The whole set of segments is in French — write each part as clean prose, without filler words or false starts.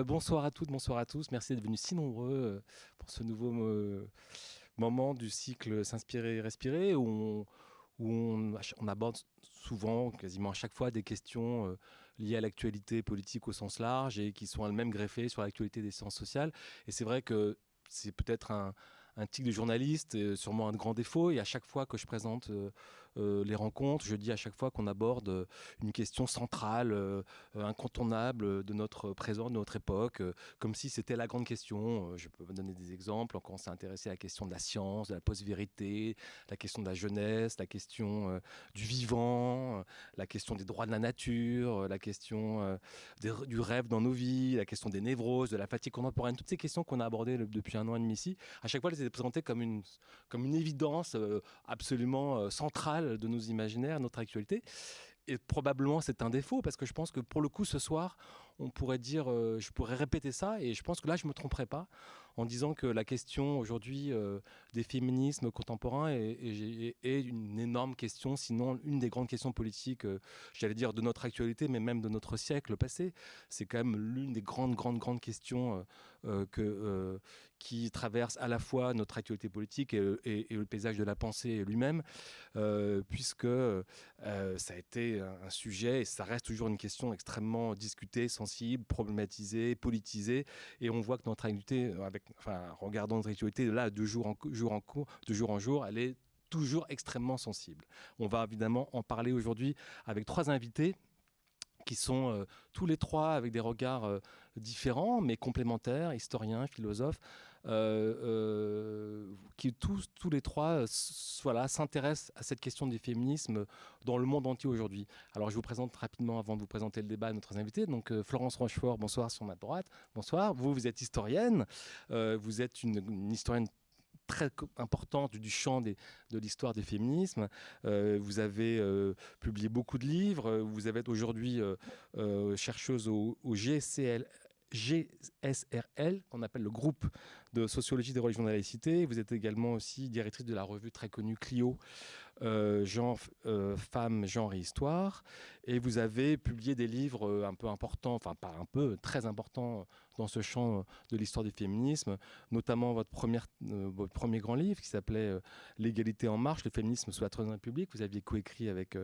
Bonsoir à toutes, bonsoir à tous. Merci d'être venus si nombreux pour ce nouveau moment du cycle S'inspirer et respirer où on aborde souvent, quasiment à chaque fois, des questions liées à l'actualité politique au sens large et qui sont elles-mêmes greffées sur l'actualité des sciences sociales. Et c'est vrai que c'est peut-être un tic de journaliste, sûrement un grand défaut. Et à chaque fois que je présente les rencontres, je dis à chaque fois qu'on aborde une question centrale, incontournable de notre présent, de notre époque, comme si c'était la grande question. Je peux vous donner des exemples. Quand on s'est intéressé à la question de la science, de la post-vérité, la question de la jeunesse, la question du vivant, la question des droits de la nature, la question du rêve dans nos vies, la question des névroses, de la fatigue contemporaine, toutes ces questions qu'on a abordées depuis 1 an et demi ici, à chaque fois, elles étaient présentées comme une évidence absolument centrale de nos imaginaires, notre actualité. Et probablement c'est un défaut parce que je pense que pour le coup ce soir on pourrait dire, je pourrais répéter ça et je pense que là je me tromperai pas en disant que la question aujourd'hui des féminismes contemporains est une énorme question, sinon une des grandes questions politiques, j'allais dire de notre actualité mais même de notre siècle passé. C'est quand même l'une des grandes questions qui traverse à la fois notre actualité politique et le paysage de la pensée lui-même, puisque ça a été un sujet et ça reste toujours une question extrêmement discutée, sensible, problématisée, politisée. Et on voit que notre actualité, regardant notre actualité, là, de jour en jour, elle est toujours extrêmement sensible. On va évidemment en parler aujourd'hui avec 3 invités qui sont tous les 3 avec des regards différents, mais complémentaires, historiens, philosophes, qui tous les 3 s'intéressent à cette question du féminisme dans le monde entier aujourd'hui. Alors je vous présente rapidement, avant de vous présenter le débat, notre invité. Donc Florence Rochefort, bonsoir sur ma droite. Bonsoir, vous êtes historienne, vous êtes une historienne très importante du champ de l'histoire des féminismes. Vous avez publié beaucoup de livres. Vous êtes aujourd'hui chercheuse au GSRL, qu'on appelle le groupe de sociologie des religions de la laïcité. Vous êtes également aussi directrice de la revue très connue Clio, genre, femmes, genre et histoire. Et vous avez publié des livres un peu importants, enfin pas un peu, très importants dans ce champ de l'histoire du féminisme, notamment votre premier grand livre qui s'appelait L'égalité en marche, le féminisme sous la Troisième République. Vous aviez coécrit avec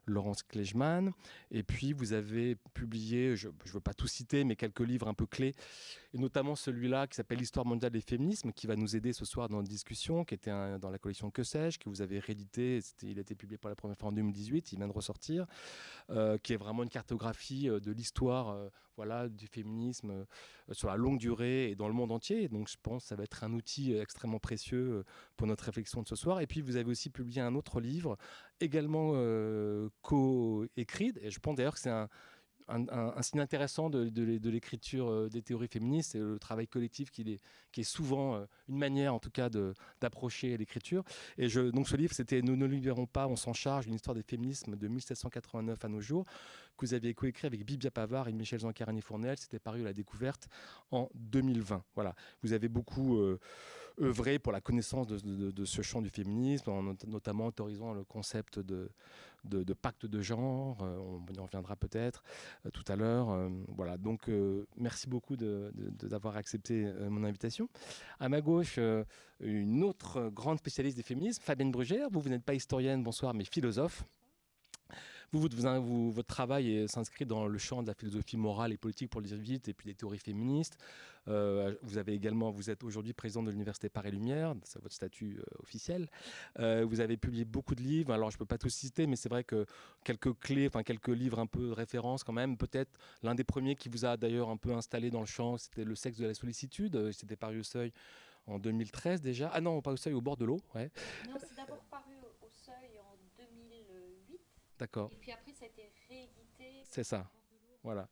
Laurence Kleichmann. Et puis vous avez publié, je ne veux pas tout citer, mais quelques livres un peu clés, et notamment celui-là qui s'appelle L'histoire mondiale des féminismes, qui va nous aider ce soir dans notre discussion, qui était dans la collection Que sais-je, que vous avez réédité. Il a été publié pour la première fois en 2018, il vient de ressortir, qui est vraiment une cartographie de l'histoire du féminisme sur la longue durée et dans le monde entier. Et donc je pense que ça va être un outil extrêmement précieux pour notre réflexion de ce soir. Et puis vous avez aussi publié un autre livre, également co-écrit, et je pense d'ailleurs que c'est un signe intéressant de l'écriture des théories féministes et le travail collectif qui est souvent une manière en tout cas d'approcher l'écriture. Et donc ce livre, c'était Nous ne libérons pas, on s'en charge, une histoire des féminismes de 1789 à nos jours, que vous aviez coécrit avec Bibia Pavard et Michel Zancarani-Fournel. C'était paru à la Découverte en 2020. Voilà. Vous avez beaucoup œuvré pour la connaissance de ce champ du féminisme, notamment autorisant le concept de pacte de genre. On y reviendra peut-être tout à l'heure. Voilà, donc merci beaucoup d'avoir accepté mon invitation. À ma gauche, une autre grande spécialiste des féminismes, Fabienne Brugère. Vous n'êtes pas historienne, bonsoir, mais philosophe. Votre travail s'inscrit dans le champ de la philosophie morale et politique, pour le dire vite, et puis des théories féministes. Vous êtes aujourd'hui président de l'université Paris-Lumière, c'est votre statut officiel. Vous avez publié beaucoup de livres. Alors je ne peux pas tous citer, mais c'est vrai que quelques livres un peu de référence quand même. Peut-être l'un des premiers qui vous a d'ailleurs un peu installé dans le champ, c'était Le sexe de la sollicitude. C'était paru au Seuil en 2013 déjà. Ah non, pas au Seuil, au bord de l'eau. Ouais. Non, c'est d'abord paru au Seuil en 2008. D'accord. Et puis après, ça a été réédité C'est au ça. bord de l'eau. Voilà.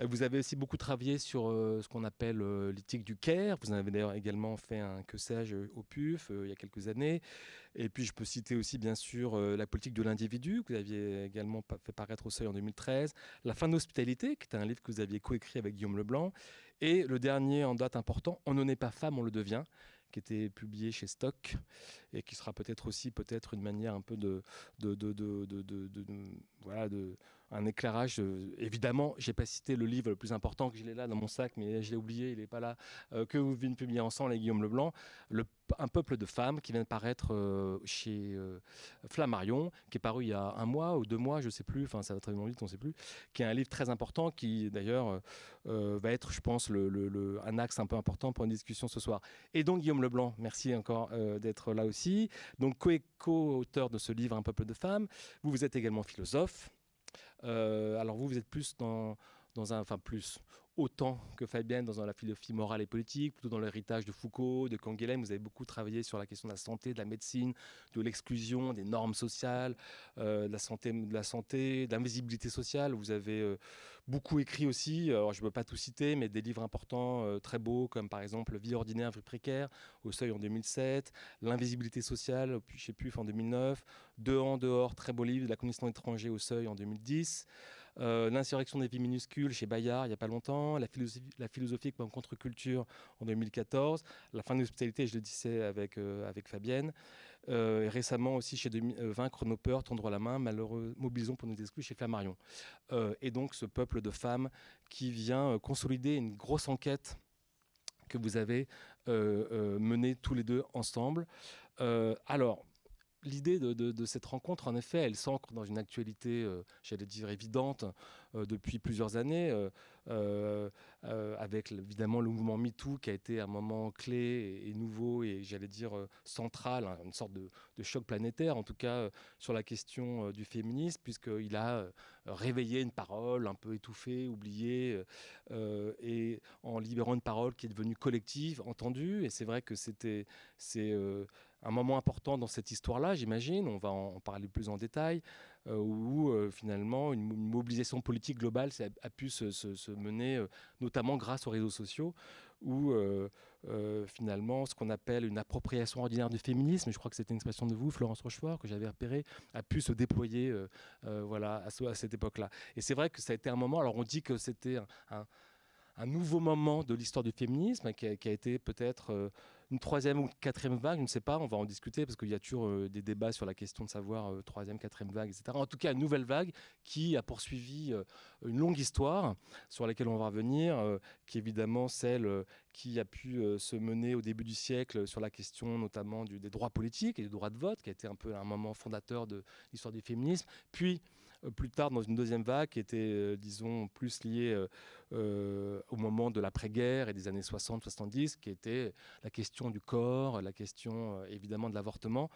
Vous avez aussi beaucoup travaillé sur ce qu'on appelle l'éthique du care. Vous en avez d'ailleurs également fait un Que sais-je au PUF il y a quelques années. Et puis je peux citer aussi bien sûr La politique de l'individu, que vous aviez également fait paraître au Seuil en 2013. La fin de l'hospitalité, qui est un livre que vous aviez coécrit avec Guillaume Leblanc. Et le dernier en date important, On ne naît pas femme, on le devient, qui était publié chez Stock et qui sera peut-être une manière un peu un éclairage. Évidemment, j'ai pas cité le livre le plus important que je l'ai là dans mon sac, mais je l'ai oublié, il n'est pas là, que vous venez de publier ensemble avec Guillaume Leblanc, Un peuple de femmes, qui vient de paraître chez Flammarion, qui est paru il y a 1 mois ou 2 mois, je sais plus, enfin ça va très vite, on ne sait plus, qui est un livre très important, qui d'ailleurs va être, je pense, un axe un peu important pour une discussion ce soir. Et donc Guillaume Leblanc, merci encore d'être là aussi. Donc co-auteur de ce livre Un peuple de femmes. Vous êtes également philosophe. Alors vous êtes plus enfin plus, autant que Fabienne dans la philosophie morale et politique, plutôt dans l'héritage de Foucault, de Canguilhem. Vous avez beaucoup travaillé sur la question de la santé, de la médecine, de l'exclusion, des normes sociales, de la santé, de l'invisibilité sociale. Vous avez beaucoup écrit aussi, alors je ne peux pas tout citer, mais des livres importants, très beaux, comme par exemple Vie ordinaire, vie précaire, au Seuil en 2007, L'invisibilité sociale, chez PUF en 2009, Dehors, dehors, très beau livre, La condition étranger au Seuil en 2010. L'insurrection des vies minuscules chez Bayard il n'y a pas longtemps, la philosophie comme contre-culture en 2014, La fin de l'hospitalité, je le disais avec Fabienne, et récemment aussi chez Vaincre nos peurs, Tendre la main, Malheureux, mobilisons pour nous exclure chez Flammarion. Et donc ce peuple de femmes qui vient consolider une grosse enquête que vous avez menée tous les deux ensemble. Alors, l'idée de cette rencontre, en effet, elle s'ancre dans une actualité, j'allais dire, évidente depuis plusieurs années, avec évidemment le mouvement MeToo qui a été un moment clé et nouveau et, j'allais dire, central, hein, une sorte de choc planétaire, en tout cas sur la question du féminisme, puisqu'il a réveillé une parole un peu étouffée, oubliée, et en libérant une parole qui est devenue collective, entendue. Et c'est vrai que c'est un moment important dans cette histoire-là, j'imagine. On va en parler plus en détail, où finalement une mobilisation politique globale a pu se mener, notamment grâce aux réseaux sociaux, où finalement ce qu'on appelle une appropriation ordinaire du féminisme, et je crois que c'était une expression de vous, Florence Rochefort, que j'avais repérée, a pu se déployer voilà, à cette époque-là. Et c'est vrai que ça a été un moment, alors on dit que c'était un nouveau moment de l'histoire du féminisme qui a été peut-être une troisième ou quatrième vague, je ne sais pas, on va en discuter parce qu'il y a toujours des débats sur la question de savoir troisième, quatrième vague, etc. En tout cas, une nouvelle vague qui a poursuivi une longue histoire sur laquelle on va revenir, qui est évidemment celle qui a pu se mener au début du siècle sur la question notamment des droits politiques et du droit de vote, qui a été un peu un moment fondateur de l'histoire du féminisme. Puis, plus tard, dans une deuxième vague qui était, disons, plus liée au moment de l'après-guerre et des années 60-70, qui était la question du corps, la question évidemment de l'avortement.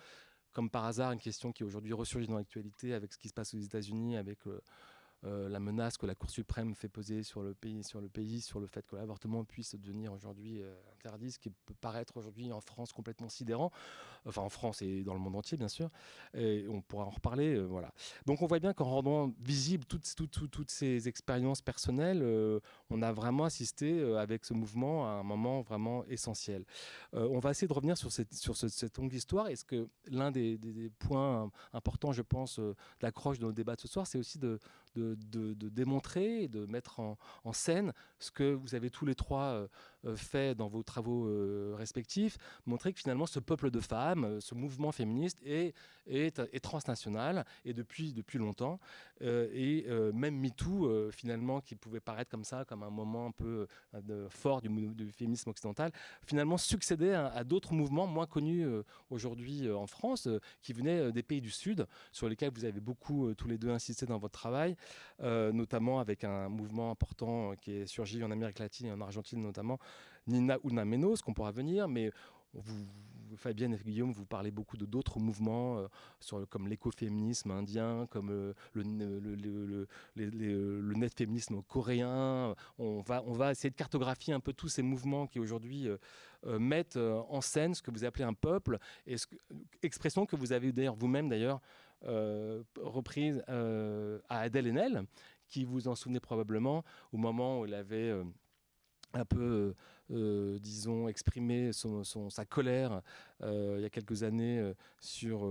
Comme par hasard, une question qui aujourd'hui ressurgit dans l'actualité avec ce qui se passe aux États-Unis, avec la menace que la Cour suprême fait peser sur le pays, sur le fait que l'avortement puisse devenir aujourd'hui interdit, ce qui peut paraître aujourd'hui en France complètement sidérant, enfin en France et dans le monde entier bien sûr, et on pourra en reparler, voilà. Donc on voit bien qu'en rendant visible toutes ces expériences personnelles, on a vraiment assisté avec ce mouvement à un moment vraiment essentiel. On va essayer de revenir sur cette longue histoire. Est-ce que l'un des points importants, je pense, d'accroche de nos débats de ce soir, c'est aussi de démontrer et de mettre en scène ce que vous avez tous les trois fait dans vos travaux respectifs, montrer que finalement ce peuple de femmes, ce mouvement féministe est transnational et depuis longtemps, et même MeToo finalement, qui pouvait paraître comme ça, comme un moment un peu fort du féminisme occidental, finalement succédait à d'autres mouvements moins connus aujourd'hui en France, qui venaient des pays du Sud, sur lesquels vous avez beaucoup tous les deux insisté dans votre travail, notamment avec un mouvement important qui est surgi en Amérique latine et en Argentine notamment, Nina Una Menos, qu'on pourra venir, mais Fabienne et Guillaume, vous parlez beaucoup d'autres mouvements comme l'écoféminisme indien, comme le net féminisme coréen. On va essayer de cartographier un peu tous ces mouvements qui aujourd'hui mettent en scène ce que vous appelez un peuple, et expression que vous avez d'ailleurs vous-même reprise à Adèle Haenel, qui vous en souvenez probablement au moment où elle avait un peu, disons, exprimé sa colère il y a quelques années sur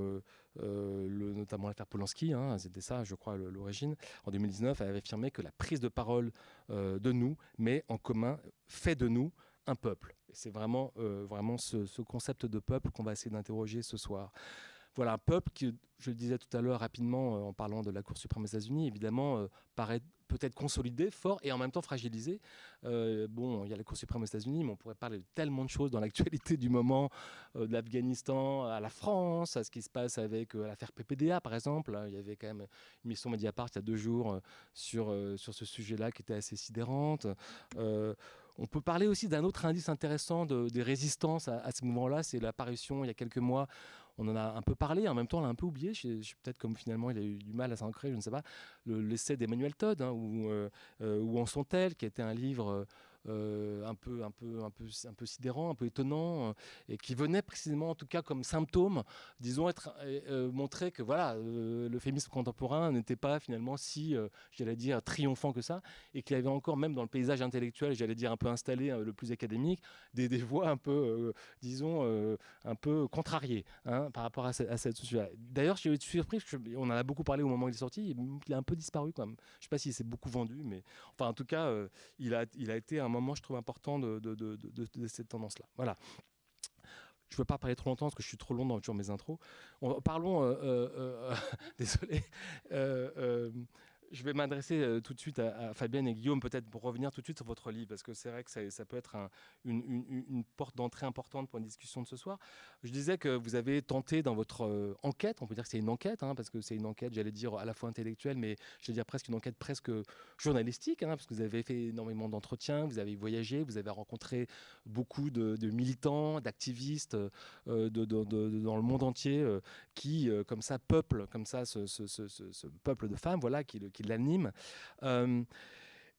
notamment l'affaire Polanski, hein, c'était ça, je crois, l'origine. En 2019, elle avait affirmé que la prise de parole de nous, mais en commun, fait de nous un peuple. Et c'est vraiment ce concept de peuple qu'on va essayer d'interroger ce soir. voilà, un peuple qui, je le disais tout à l'heure rapidement en parlant de la Cour suprême aux États-Unis, évidemment, paraît peut-être consolidé, fort et en même temps fragilisé. Bon, il y a la Cour suprême aux États-Unis, mais on pourrait parler de tellement de choses dans l'actualité du moment, de l'Afghanistan à la France, à ce qui se passe avec l'affaire PPDA, par exemple. Il y avait quand même une mission Mediapart il y a 2 jours sur ce sujet-là qui était assez sidérante. On peut parler aussi d'un autre indice intéressant des résistances à ce mouvement-là, c'est l'apparition il y a quelques mois, on en a un peu parlé, en même temps on l'a un peu oublié, peut-être comme finalement il a eu du mal à s'ancrer, je ne sais pas, l'essai d'Emmanuel Todd, hein, Où en sont-elles, qui était un livre un peu sidérant, un peu étonnant, et qui venait précisément, en tout cas comme symptôme, disons, montrer que voilà, le féminisme contemporain n'était pas finalement si, j'allais dire, triomphant que ça, et qu'il y avait encore, même dans le paysage intellectuel, j'allais dire un peu installé, le plus académique, des voix un peu, disons, un peu contrariées, hein, par rapport à cette sujet-là. D'ailleurs, je suis surpris, on en a beaucoup parlé au moment où il est sorti, il a un peu disparu quand même. Je ne sais pas s'il s'est beaucoup vendu, mais enfin, en tout cas, il a été un moment, je trouve, important de cette tendance-là. Voilà. Je ne veux pas parler trop longtemps parce que je suis trop long dans mes intros. Parlons, désolé. Je vais m'adresser tout de suite à Fabienne et Guillaume, peut-être pour revenir tout de suite sur votre livre, parce que c'est vrai que ça peut être une porte d'entrée importante pour une discussion de ce soir. Je disais que vous avez tenté dans votre enquête, on peut dire que c'est une enquête, hein, parce que c'est une enquête, j'allais dire, à la fois intellectuelle, mais j'allais dire presque une enquête presque journalistique, hein, parce que vous avez fait énormément d'entretiens, vous avez voyagé, vous avez rencontré beaucoup de militants, d'activistes dans le monde entier qui, comme ça, peuplent comme ça, ce peuple de femmes, voilà, qui l'anime.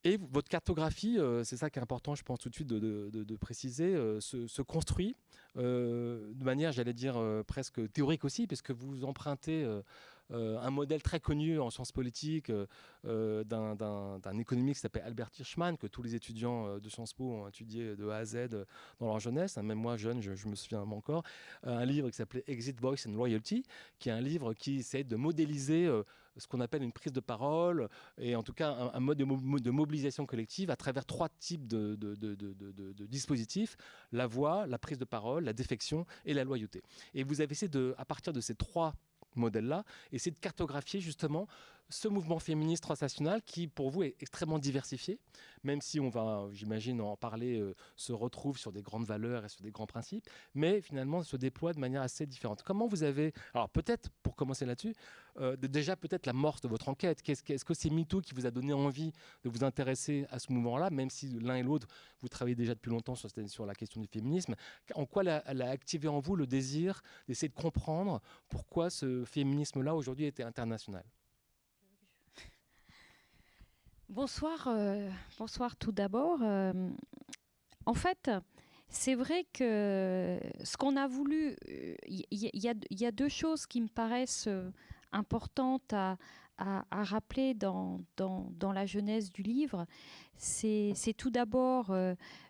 Et votre cartographie, c'est ça qui est important, je pense tout de suite de préciser, se construit de manière, j'allais dire, presque théorique aussi, parce que vous empruntez un modèle très connu en sciences politiques d'un économiste qui s'appelle Albert Hirschman, que tous les étudiants de Sciences Po ont étudié de A à Z dans leur jeunesse, hein, même moi jeune, je me souviens encore, un livre qui s'appelait Exit, Voice and Loyalty, qui est un livre qui essaie de modéliser ce qu'on appelle une prise de parole, et en tout cas un mode de mobilisation collective à travers 3 types de dispositifs: la voix, la prise de parole, la défection et la loyauté. Et vous avez essayé à partir de ces 3 modèles-là, essayer de cartographier justement ce mouvement féministe transnational qui, pour vous, est extrêmement diversifié, même si on va, j'imagine, en parler, se retrouve sur des grandes valeurs et sur des grands principes, mais finalement se déploie de manière assez différente. Comment vous avez, alors peut-être, pour commencer là-dessus, déjà peut-être l'amorce de votre enquête, est-ce que c'est MeToo qui vous a donné envie de vous intéresser à ce mouvement-là, même si l'un et l'autre, vous travaillez déjà depuis longtemps sur la question du féminisme, en quoi elle a activé en vous le désir d'essayer de comprendre pourquoi ce féminisme-là aujourd'hui était international? Bonsoir, bonsoir tout d'abord. En fait, c'est vrai que ce qu'on a voulu, il y a 2 choses qui me paraissent importantes à rappeler dans la genèse du livre. C'est tout d'abord,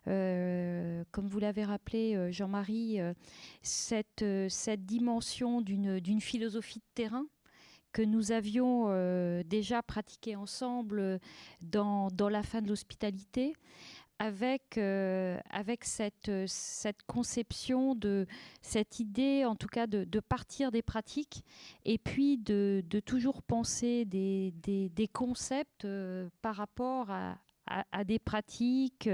comme vous l'avez rappelé, Jean-Marie, cette dimension d'une philosophie de terrain que nous avions déjà pratiqué ensemble dans la fin de l'hospitalité, avec cette conception, cette idée en tout cas de partir des pratiques et puis de toujours penser des concepts par rapport à des pratiques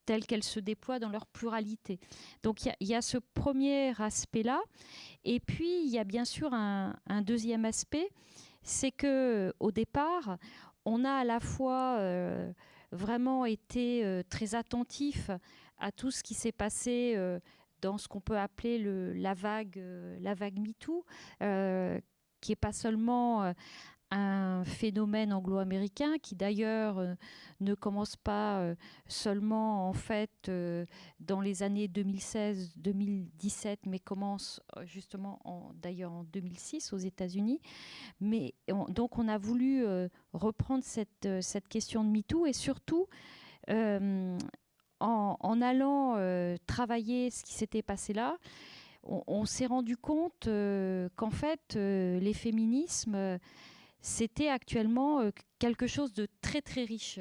telles qu'elles se déploient dans leur pluralité. Donc il y a ce premier aspect-là. Et puis il y a bien sûr un deuxième aspect, c'est qu'au départ, on a à la fois vraiment été très attentif à tout ce qui s'est passé dans ce qu'on peut appeler la vague MeToo, qui n'est pas seulement un phénomène anglo-américain qui d'ailleurs ne commence pas seulement en fait dans les années 2016-2017, mais commence justement d'ailleurs en 2006 aux États-Unis. Mais donc on a voulu reprendre cette question de MeToo et surtout en allant travailler ce qui s'était passé là, on s'est rendu compte qu'en fait les féminismes c'était actuellement quelque chose de très très riche,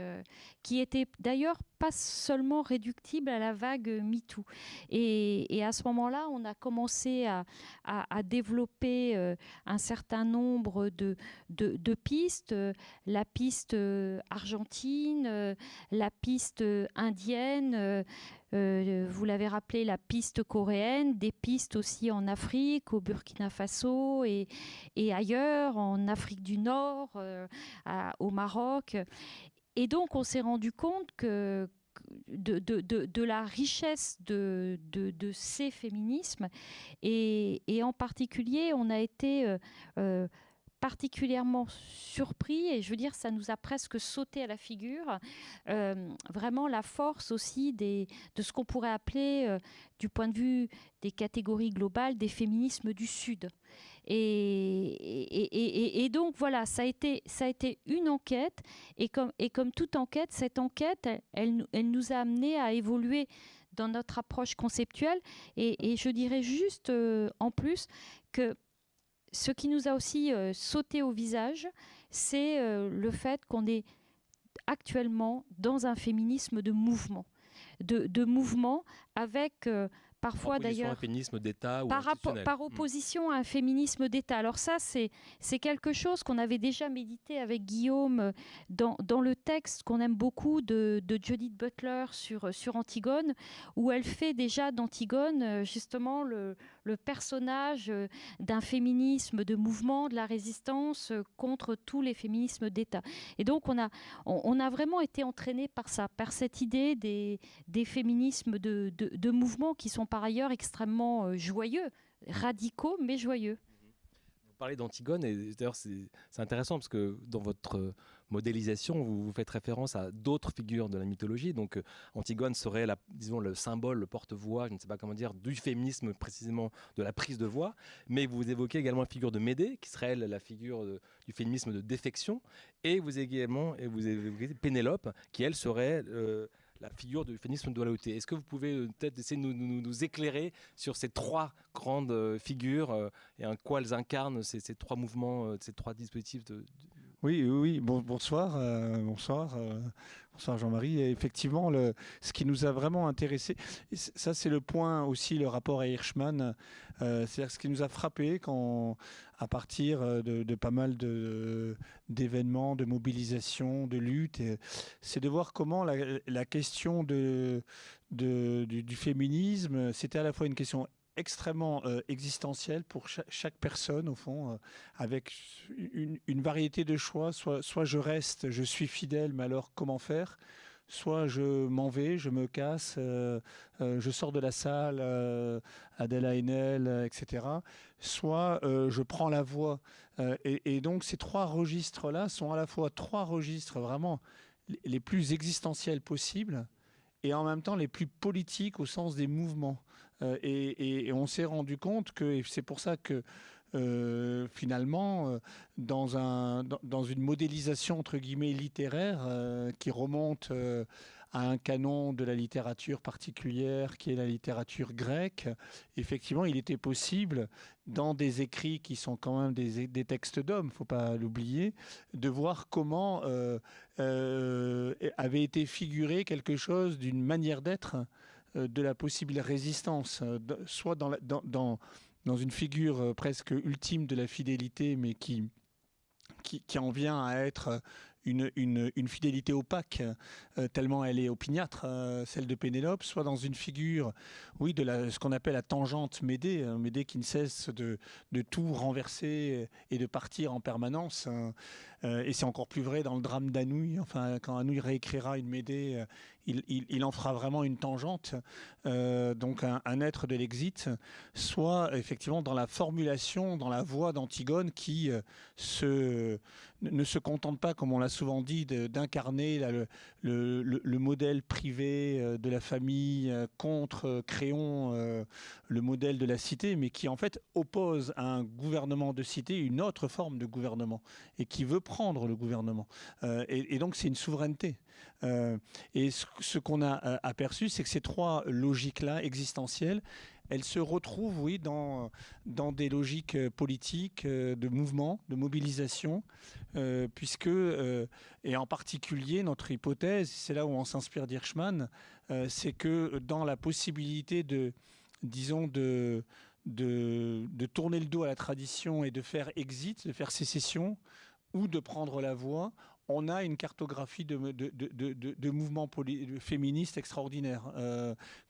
qui était d'ailleurs pas seulement réductible à la vague MeToo. Et à ce moment-là, on a commencé à développer un certain nombre de pistes, la piste argentine, la piste indienne, vous l'avez rappelé, la piste coréenne, des pistes aussi en Afrique, au Burkina Faso et ailleurs, en Afrique du Nord, au Maroc. Et donc, on s'est rendu compte que de la richesse de ces féminismes. Et en particulier, on a été particulièrement surpris, et je veux dire, ça nous a presque sauté à la figure, vraiment la force aussi de ce qu'on pourrait appeler, du point de vue des catégories globales, des féminismes du Sud. Et donc voilà, ça a été une enquête, et comme toute enquête, cette enquête, elle nous a amené à évoluer dans notre approche conceptuelle, et je dirais juste en plus que ce qui nous a aussi sauté au visage, c'est le fait qu'on est actuellement dans un féminisme de mouvement, de mouvement avec parfois d'ailleurs un féminisme d'État ou par opposition à un féminisme d'État. Alors ça, c'est quelque chose qu'on avait déjà médité avec Guillaume dans le texte qu'on aime beaucoup de Judith Butler sur Antigone, où elle fait déjà d'Antigone justement le personnage d'un féminisme de mouvement, de la résistance contre tous les féminismes d'État. Et donc on a vraiment été entraîné par ça, par cette idée des féminismes de mouvement qui sont par ailleurs extrêmement joyeux, radicaux mais joyeux. Vous parlez d'Antigone, et d'ailleurs c'est intéressant parce que dans votre modélisation, vous faites référence à d'autres figures de la mythologie. Donc Antigone serait, disons, le symbole, le porte-voix, je ne sais pas comment dire, du féminisme, précisément de la prise de voix. Mais vous évoquez également la figure de Médée, qui serait la figure du féminisme de défection. Et vous évoquez Pénélope, qui elle serait la figure du féminisme de loyauté. Est-ce que vous pouvez peut-être essayer de nous éclairer sur ces trois grandes figures et en quoi elles incarnent ces trois mouvements, ces trois dispositifs Oui. Bonsoir Jean-Marie. Et effectivement, ce qui nous a vraiment intéressé, ça c'est le point aussi, le rapport à Hirschman, c'est-à-dire ce qui nous a frappé à partir de pas mal d'événements, de mobilisation, de lutte, c'est de voir comment la question du féminisme, c'était à la fois une question extrêmement existentielle pour chaque personne, au fond, avec une variété de choix. Soit je reste, je suis fidèle, mais alors comment faire ? Soit je m'en vais, je me casse, je sors de la salle, Adèle Haenel, etc. Soit je prends la voie. Et donc ces trois registres-là sont à la fois trois registres vraiment les plus existentiels possibles, et en même temps les plus politiques au sens des mouvements. Et on s'est rendu compte que c'est pour ça que finalement, dans une modélisation entre guillemets littéraire qui remonte à un canon de la littérature particulière qui est la littérature grecque, effectivement, il était possible, dans des écrits qui sont quand même des textes d'hommes, il ne faut pas l'oublier, de voir comment avait été figuré quelque chose d'une manière d'être de la possible résistance, soit dans une figure presque ultime de la fidélité, mais qui en vient à être une fidélité opaque, tellement elle est opiniâtre, celle de Pénélope, soit dans une figure, oui, ce qu'on appelle la tangente Médée, Médée qui ne cesse de tout renverser et de partir en permanence. Et c'est encore plus vrai dans le drame d'Anouilh. Enfin, quand Anouilh réécrira une Médée, il en fera vraiment une tangente, donc un être de l'exit, soit effectivement dans la formulation, dans la voix d'Antigone qui ne se contente pas, comme on l'a souvent dit, d'incarner le modèle privé de la famille contre Créon, le modèle de la cité, mais qui en fait oppose à un gouvernement de cité une autre forme de gouvernement et qui veut prendre le gouvernement. Et donc c'est une souveraineté. Et ce qu'on a aperçu, c'est que ces trois logiques-là existentielles, elle se retrouve, oui, dans des logiques politiques, de mouvement, de mobilisation, puisque, et en particulier, notre hypothèse, c'est là où on s'inspire d'Hirschman, c'est que dans la possibilité disons, de tourner le dos à la tradition et de faire exit, de faire sécession, ou de prendre la voie, on a une cartographie de mouvements féministes extraordinaires.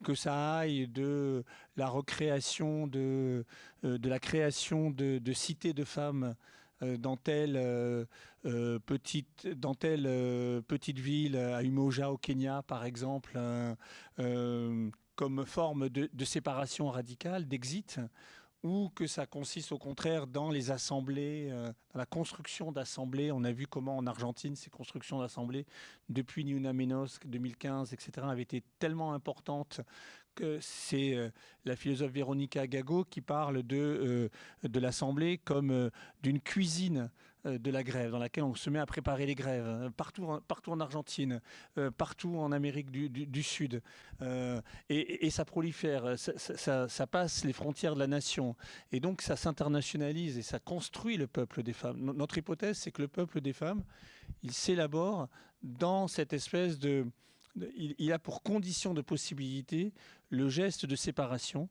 Que ça aille de la recréation, de la création de cités de femmes dans telle petite ville, à Umoja au Kenya par exemple, comme forme de séparation radicale, d'exit, ou que ça consiste au contraire dans les assemblées, dans la construction d'assemblées. On a vu comment en Argentine, ces constructions d'assemblées, depuis Ni Una Menos 2015, etc., avaient été tellement importantes que c'est la philosophe Veronica Gago qui parle de l'assemblée comme d'une cuisine de la grève, dans laquelle on se met à préparer les grèves, partout en Argentine, partout en Amérique du Sud. Et ça prolifère, ça passe les frontières de la nation. Et donc ça s'internationalise et ça construit le peuple des femmes. Notre hypothèse, c'est que le peuple des femmes, il s'élabore dans cette espèce il a pour condition de possibilité le geste de séparation,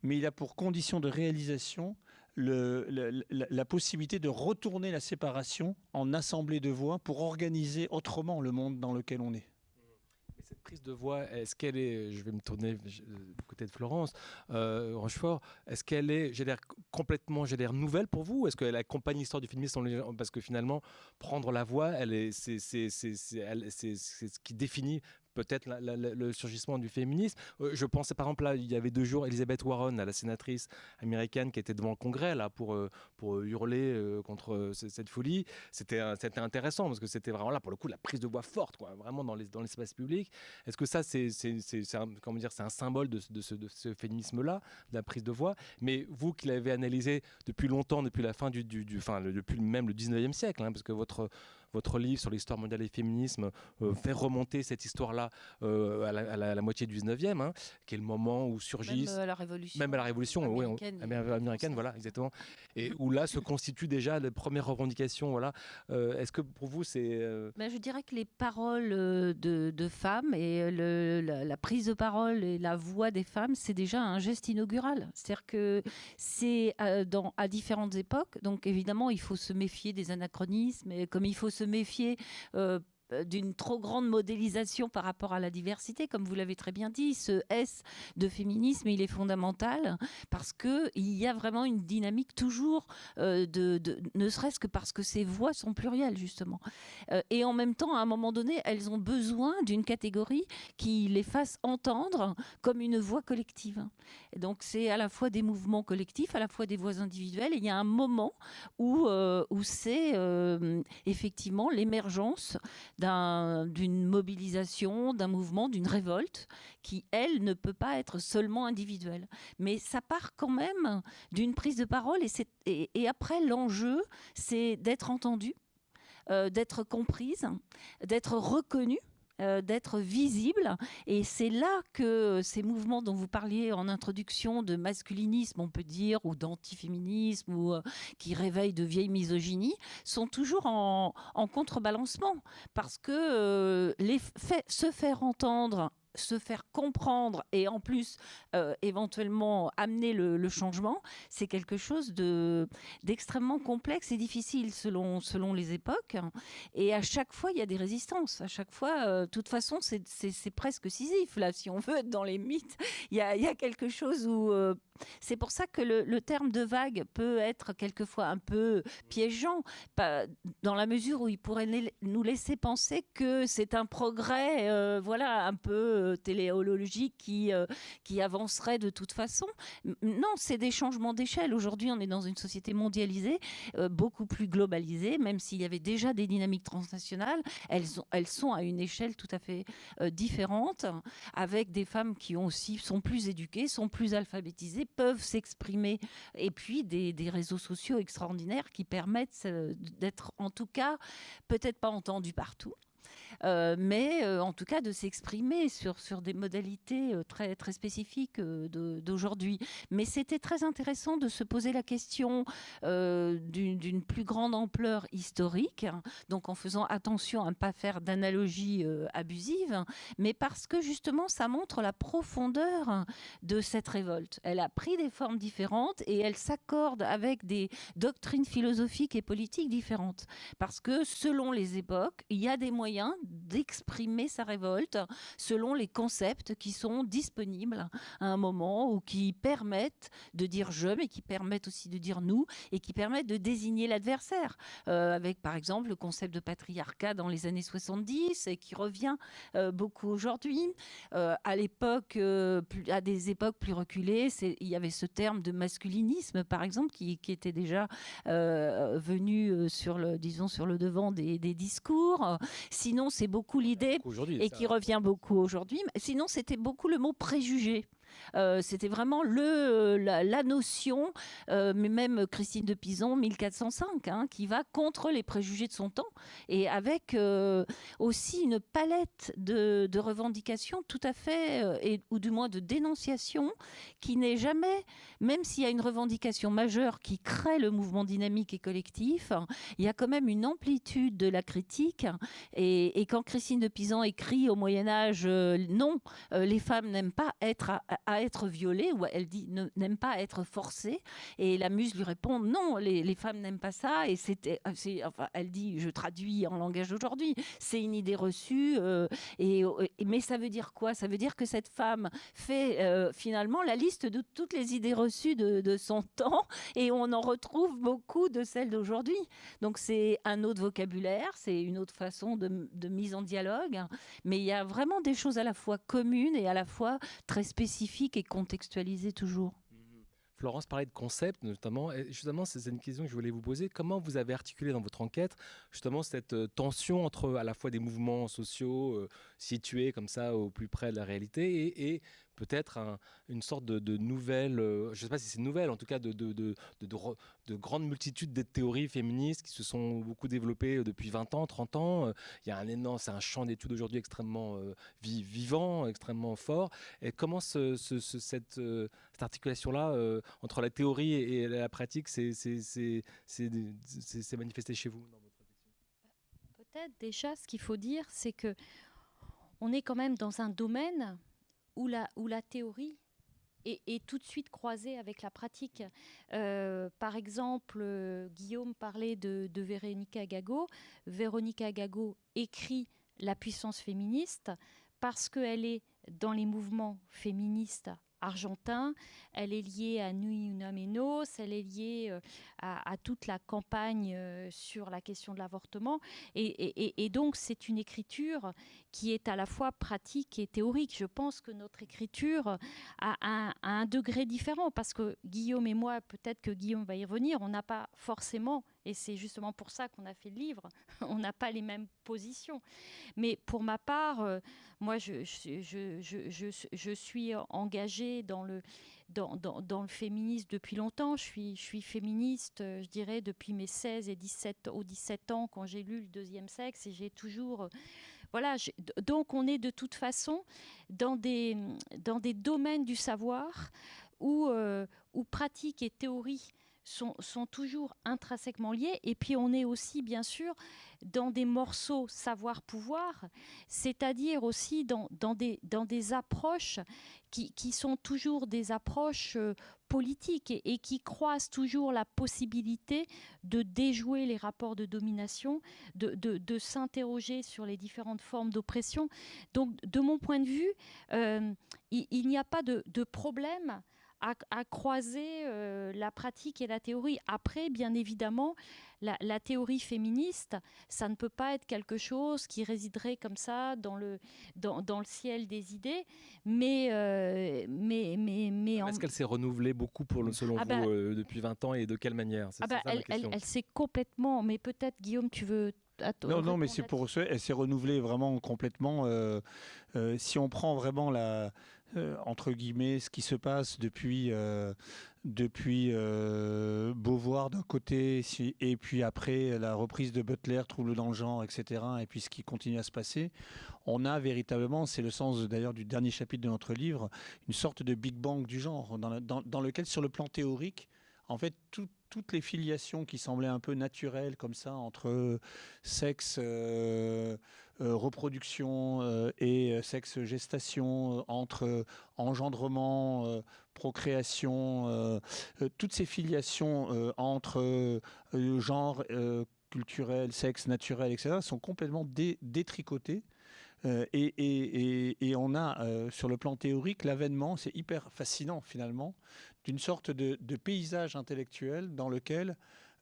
mais il a pour condition de réalisation la possibilité de retourner la séparation en assemblée de voix pour organiser autrement le monde dans lequel on est. Et cette prise de voix, est-ce qu'elle est, je vais me tourner du côté de Florence, Rochefort, est-ce qu'elle est, complètement, nouvelle pour vous? Est-ce qu'elle accompagne l'histoire du féminisme? Parce que finalement, prendre la voix, c'est ce qui définit peut-être le surgissement du féminisme. Je pensais par exemple, là, il y avait 2 jours, Elizabeth Warren, la sénatrice américaine qui était devant le Congrès là, pour hurler contre cette folie. C'était intéressant parce que c'était vraiment là, pour le coup, la prise de voix forte, quoi, vraiment dans l'espace public. Est-ce que ça, c'est un symbole de ce féminisme-là, de la prise de voix? Mais vous qui l'avez analysé depuis longtemps, depuis la fin depuis même le 19e siècle, hein, parce que votre livre sur l'histoire mondiale des féminismes fait remonter cette histoire-là à la moitié du 19e, hein, qui est le moment où surgissent... Même à la Révolution. Même à la Révolution américaine, voilà, exactement. Et où là se constituent déjà les premières revendications, voilà. Est-ce que pour vous, c'est... Je dirais que les paroles de femmes et la prise de parole et la voix des femmes, c'est déjà un geste inaugural. C'est-à-dire que c'est à différentes époques. Donc évidemment, il faut se méfier des anachronismes, et comme il faut se méfier d'une trop grande modélisation par rapport à la diversité, comme vous l'avez très bien dit. Ce S de féminisme, il est fondamental parce qu'il y a vraiment une dynamique toujours, ne serait-ce que parce que ces voix sont plurielles, justement. Et en même temps, à un moment donné, elles ont besoin d'une catégorie qui les fasse entendre comme une voix collective. Et donc, c'est à la fois des mouvements collectifs, à la fois des voix individuelles. Et il y a un moment où c'est effectivement l'émergence d'une mobilisation, d'un mouvement, d'une révolte qui, elle, ne peut pas être seulement individuelle. Mais ça part quand même d'une prise de parole et après, l'enjeu, c'est d'être entendue, d'être comprise, d'être reconnue, d'être visible. Et c'est là que ces mouvements dont vous parliez en introduction, de masculinisme, on peut dire, ou d'antiféminisme, ou qui réveillent de vieilles misogynies, sont toujours en contrebalancement. Parce que se faire entendre, se faire comprendre et en plus éventuellement amener le changement, c'est quelque chose d'extrêmement complexe et difficile selon les époques. Et à chaque fois, il y a des résistances. À chaque fois, de toute façon, c'est presque Sisyphe, là, si on veut être dans les mythes. Il y a quelque chose où... c'est pour ça que le terme de vague peut être quelquefois un peu piégeant, dans la mesure où il pourrait nous laisser penser que c'est un progrès un peu téléologique qui avancerait de toute façon. Non, c'est des changements d'échelle. Aujourd'hui, on est dans une société mondialisée, beaucoup plus globalisée, même s'il y avait déjà des dynamiques transnationales. Elles sont à une échelle tout à fait différente, avec des femmes qui sont plus éduquées, sont plus alphabétisées, peuvent s'exprimer, et puis des réseaux sociaux extraordinaires qui permettent d'être, en tout cas, peut-être pas entendus partout, mais en tout cas de s'exprimer sur des modalités très, très spécifiques d'aujourd'hui. Mais c'était très intéressant de se poser la question d'une plus grande ampleur historique, hein, donc en faisant attention à ne pas faire d'analogies abusives, mais parce que justement ça montre la profondeur de cette révolte. Elle a pris des formes différentes et elle s'accorde avec des doctrines philosophiques et politiques différentes. Parce que selon les époques, il y a des moyens d'exprimer sa révolte selon les concepts qui sont disponibles à un moment ou qui permettent de dire je, mais qui permettent aussi de dire nous et qui permettent de désigner l'adversaire. Avec par exemple le concept de patriarcat dans les années 70 et qui revient beaucoup aujourd'hui. À l'époque, à des époques plus reculées, il y avait ce terme de masculinisme par exemple qui était déjà venu sur le devant des discours. Sinon, c'est beaucoup l'idée, et qui revient beaucoup aujourd'hui. Sinon, c'était beaucoup le mot préjugé. C'était vraiment la notion, mais même Christine de Pisan, 1405, hein, qui va contre les préjugés de son temps, et avec aussi une palette de revendications tout à fait, ou du moins de dénonciations, qui n'est jamais, même s'il y a une revendication majeure qui crée le mouvement dynamique et collectif, il y a quand même une amplitude de la critique, et quand Christine de Pisan écrit au Moyen-Âge, non, les femmes n'aiment pas à être violées, ou elle dit n'aiment pas être forcées, et la muse lui répond non, les femmes n'aiment pas ça, et enfin, elle dit, je traduis en langage d'aujourd'hui, c'est une idée reçue, mais ça veut dire quoi? Ça veut dire que cette femme fait finalement la liste de toutes les idées reçues de son temps, et on en retrouve beaucoup de celles d'aujourd'hui. Donc c'est un autre vocabulaire, c'est une autre façon de mise en dialogue, mais il y a vraiment des choses à la fois communes et à la fois très spécifiques et contextualisées toujours. Florence parlait de concept notamment, et justement c'est une question que je voulais vous poser. Comment vous avez articulé dans votre enquête justement cette tension entre à la fois des mouvements sociaux situés comme ça au plus près de la réalité et peut-être une sorte de nouvelle, je ne sais pas si c'est nouvelle, en tout cas de grandes multitudes de théories féministes qui se sont beaucoup développées depuis 20 ans, 30 ans. Il y a c'est un champ d'études aujourd'hui extrêmement vivant, extrêmement fort. Et comment cette articulation-là entre la théorie et la pratique s'est manifestée chez vous dans votre réflexion? Peut-être déjà, ce qu'il faut dire, c'est que on est quand même dans un domaine où la théorie est tout de suite croisée avec la pratique. Par exemple, Guillaume parlait de Véronica Gago. Véronica Gago écrit La puissance féministe parce qu'elle est dans les mouvements féministes argentins, elle est liée à Ni Una Menos, elle est liée à toute la campagne sur la question de l'avortement, et donc c'est une écriture qui est à la fois pratique et théorique. Je pense que notre écriture a un degré différent, parce que Guillaume et moi, peut-être que Guillaume va y revenir, on n'a pas forcément, et c'est justement pour ça qu'on a fait le livre, on n'a pas les mêmes positions. Mais pour ma part, moi, je suis engagée dans le féminisme depuis longtemps. Je suis féministe, je dirais, depuis mes 16 et 17 ans, quand j'ai lu Le Deuxième Sexe, et j'ai toujours... Voilà, donc on est de toute façon dans des domaines du savoir où pratique et théorie sont toujours intrinsèquement liés. Et puis on est aussi, bien sûr, dans des morceaux savoir-pouvoir, c'est-à-dire aussi dans des approches qui sont toujours des approches politiques, et qui croisent toujours la possibilité de déjouer les rapports de domination, de s'interroger sur les différentes formes d'oppression. Donc, de mon point de vue, il n'y a pas de problème à croiser la pratique et la théorie. Après, bien évidemment, la théorie féministe, ça ne peut pas être quelque chose qui résiderait comme ça dans le ciel des idées, mais est-ce qu'elle s'est renouvelée beaucoup selon vous depuis 20 ans, et de quelle manière? Elle s'est complètement, mais peut-être Guillaume, tu veux... Non, mais c'est pour ça, elle s'est renouvelée vraiment complètement. Si on prend vraiment entre guillemets, ce qui se passe depuis Beauvoir d'un côté, et puis après la reprise de Butler, Trouble dans le genre, etc., et puis ce qui continue à se passer, on a véritablement, c'est le sens d'ailleurs du dernier chapitre de notre livre, une sorte de Big Bang du genre, dans lequel, sur le plan théorique, en fait, toutes les filiations qui semblaient un peu naturelles comme ça, entre sexe, reproduction et sexe gestation, entre engendrement, procréation, toutes ces filiations entre genre culturel, sexe naturel, etc., sont complètement détricotées. Et on a, sur le plan théorique, l'avènement, c'est hyper fascinant finalement, d'une sorte de paysage intellectuel dans lequel,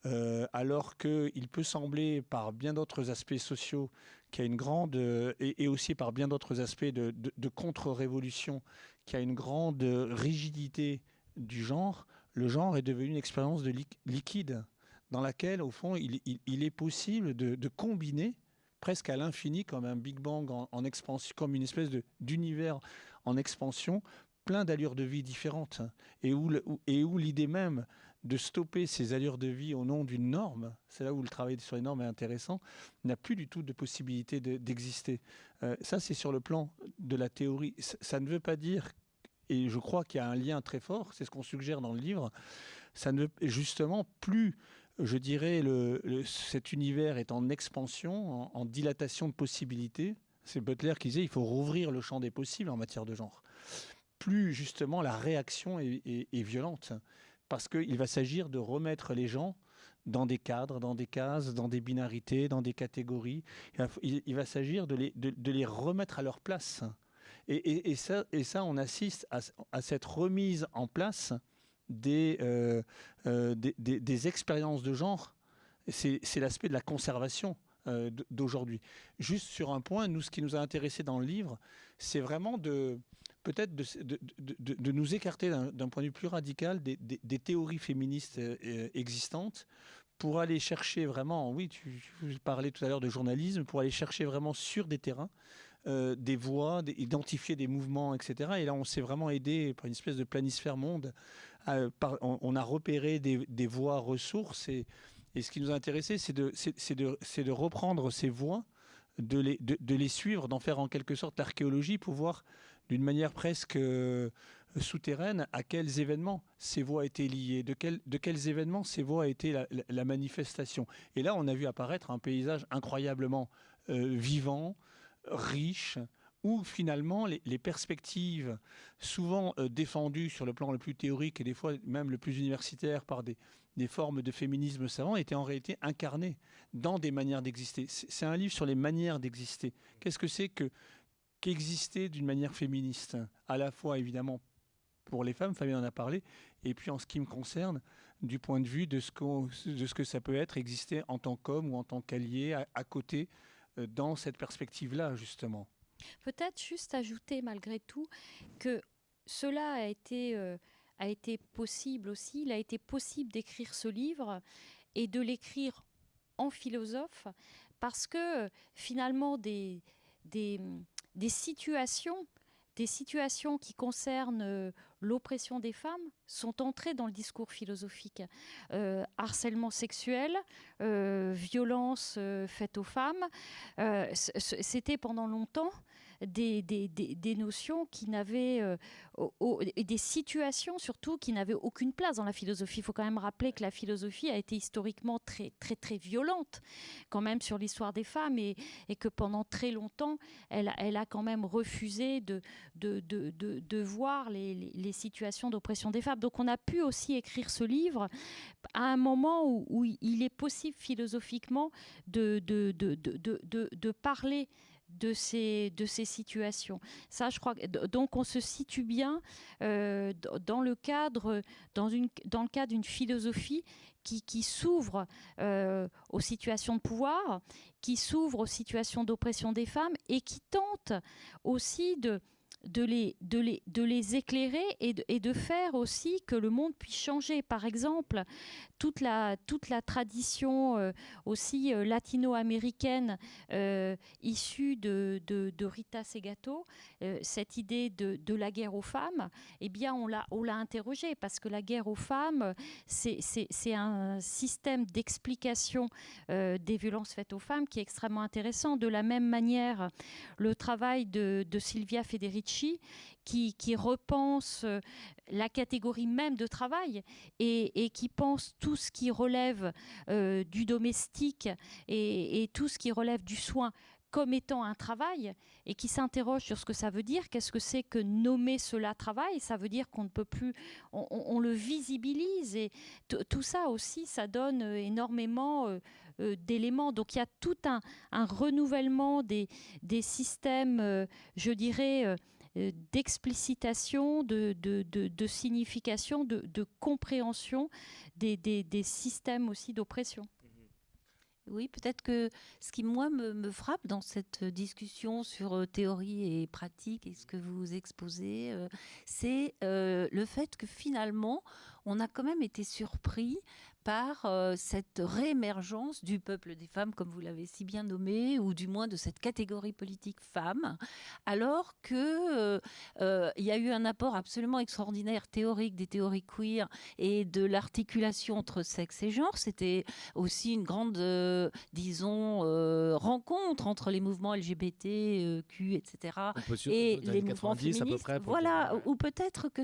alors qu'il peut sembler par bien d'autres aspects sociaux qu'il y a une grande, et aussi par bien d'autres aspects de contre-révolution, qu'il y a une grande rigidité du genre, le genre est devenu une expérience de liquide dans laquelle, au fond, il est possible de combiner presque à l'infini, comme un Big Bang en expansion, comme une espèce d'univers en expansion, plein d'allures de vie différentes, et où l'idée même de stopper ces allures de vie au nom d'une norme, c'est là où le travail sur les normes est intéressant, n'a plus du tout de possibilité d'exister. Ça, c'est sur le plan de la théorie. Ça ne veut pas dire, et je crois qu'il y a un lien très fort, c'est ce qu'on suggère dans le livre, ça ne veut justement plus... Je dirais cet univers est en expansion, en dilatation de possibilités. C'est Butler qui disait il faut rouvrir le champ des possibles en matière de genre. Plus justement la réaction est violente, parce qu'il va s'agir de remettre les gens dans des cadres, dans des cases, dans des binarités, dans des catégories. Il va s'agir de les remettre à leur place. Et ça, on assiste à cette remise en place des expériences de genre. C'est l'aspect de la conservation d'aujourd'hui. Juste sur un point, nous, ce qui nous a intéressé dans le livre, c'est vraiment peut-être de nous écarter d'un point de vue plus radical des théories féministes existantes, pour aller chercher vraiment, oui, tu parlais tout à l'heure de journalisme, pour aller chercher vraiment sur des terrains, des voies, identifier des mouvements, etc. Et là, on s'est vraiment aidé par une espèce de planisphère monde. On a repéré des voies ressources, et ce qui nous a intéressé, c'est de reprendre ces voies, de les suivre, d'en faire en quelque sorte l'archéologie, pour voir d'une manière presque souterraine à quels événements ces voies étaient liées, de quels événements ces voies étaient la manifestation. Et là, on a vu apparaître un paysage incroyablement vivant, riche, où finalement les perspectives, souvent défendues sur le plan le plus théorique et des fois même le plus universitaire par des formes de féminisme savant, étaient en réalité incarnées dans des manières d'exister. C'est un livre sur les manières d'exister. Qu'est-ce que c'est qu'exister d'une manière féministe, à la fois évidemment pour les femmes, Fabien en a parlé, et puis en ce qui me concerne, du point de vue de ce que ça peut être exister en tant qu'homme ou en tant qu'allié à côté, dans cette perspective-là, justement. Peut-être juste ajouter malgré tout que cela a été possible aussi. Il a été possible d'écrire ce livre et de l'écrire en philosophe, parce que finalement des situations qui concernent l'oppression des femmes sont entrées dans le discours philosophique. Harcèlement sexuel, violence faite aux femmes, c'était pendant longtemps des notions qui n'avaient, des situations surtout qui n'avaient aucune place dans la philosophie. Il faut quand même rappeler que la philosophie a été historiquement très, très, très violente quand même sur l'histoire des femmes, et que pendant très longtemps, elle a quand même refusé de voir les situations d'oppression des femmes. Donc on a pu aussi écrire ce livre à un moment où il est possible philosophiquement de parler de ces situations. Ça, je crois. Donc, on se situe bien dans le cadre d'une philosophie qui s'ouvre aux situations de pouvoir, qui s'ouvre aux situations d'oppression des femmes, et qui tente aussi de les éclairer et de faire aussi que le monde puisse changer. Par exemple, toute la tradition aussi latino-américaine issue de Rita Segato, cette idée de la guerre aux femmes, eh bien on l'a interrogée, parce que la guerre aux femmes, c'est un système d'explication des violences faites aux femmes qui est extrêmement intéressant. De la même manière, le travail de Silvia Federici, qui repense la catégorie même de travail et qui pense tout ce qui relève du domestique et tout ce qui relève du soin comme étant un travail, et qui s'interroge sur ce que ça veut dire. Qu'est-ce que c'est que nommer cela travail? Ça veut dire qu'on ne peut plus, on le visibilise, et tout ça aussi, ça donne énormément d'éléments. Donc il y a tout un renouvellement des systèmes, je dirais, d'explicitation, de signification, de compréhension des systèmes aussi d'oppression. Oui, peut-être que ce qui, moi, me frappe dans cette discussion sur théorie et pratique et ce que vous exposez, c'est le fait que finalement, on a quand même été surpris par cette réémergence du peuple des femmes, comme vous l'avez si bien nommé, ou du moins de cette catégorie politique femme, alors qu'il y a eu un apport absolument extraordinaire théorique des théories queer et de l'articulation entre sexe et genre. C'était aussi une grande, disons, rencontre entre les mouvements LGBT, Q, etc. et les mouvements féministes. À peu près, voilà, ou peut-être que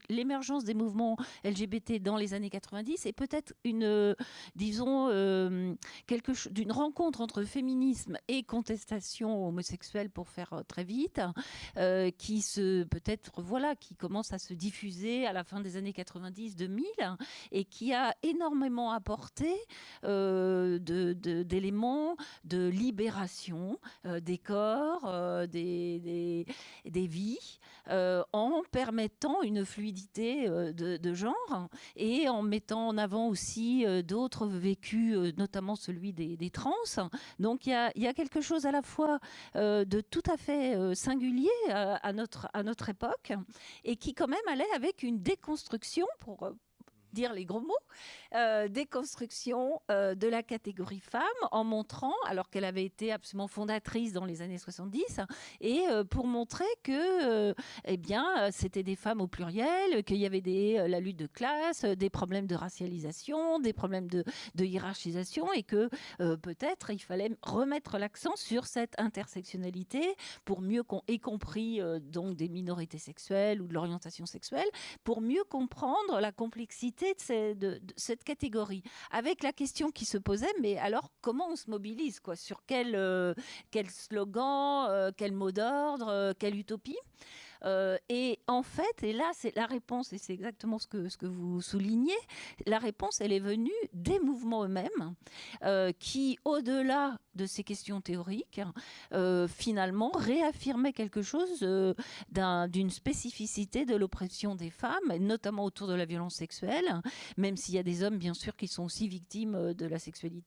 l'émergence des mouvements LGBT dans les années 90 est peut-être une, disons, d'une rencontre entre féminisme et contestation homosexuelle, pour faire très vite, qui qui commence à se diffuser à la fin des années 90-2000 et qui a énormément apporté d'éléments de libération des corps, des vies, en permettant une fluidité de genre, et en mettant en avant aussi d'autres vécus, notamment celui des trans. Donc il y a quelque chose à la fois de tout à fait singulier à notre époque, et qui quand même allait avec une déconstruction, pour dire les gros mots, déconstruction de la catégorie femme, en montrant, alors qu'elle avait été absolument fondatrice dans les années 70, et pour montrer que eh bien, c'était des femmes au pluriel, qu'il y avait la lutte de classe, des problèmes de racialisation, des problèmes de hiérarchisation, et que peut-être il fallait remettre l'accent sur cette intersectionnalité, pour mieux, y compris donc des minorités sexuelles ou de l'orientation sexuelle, pour mieux comprendre la complexité de cette catégorie, avec la question qui se posait, mais alors comment on se mobilise, quoi, sur quel slogan, quel mot d'ordre, quelle utopie. Et en fait, et là c'est la réponse, et c'est exactement ce que vous soulignez, la réponse, elle est venue des mouvements eux-mêmes, qui, au-delà de ces questions théoriques, finalement réaffirmaient quelque chose d'une spécificité de l'oppression des femmes, notamment autour de la violence sexuelle, même s'il y a des hommes, bien sûr, qui sont aussi victimes de la sexualité,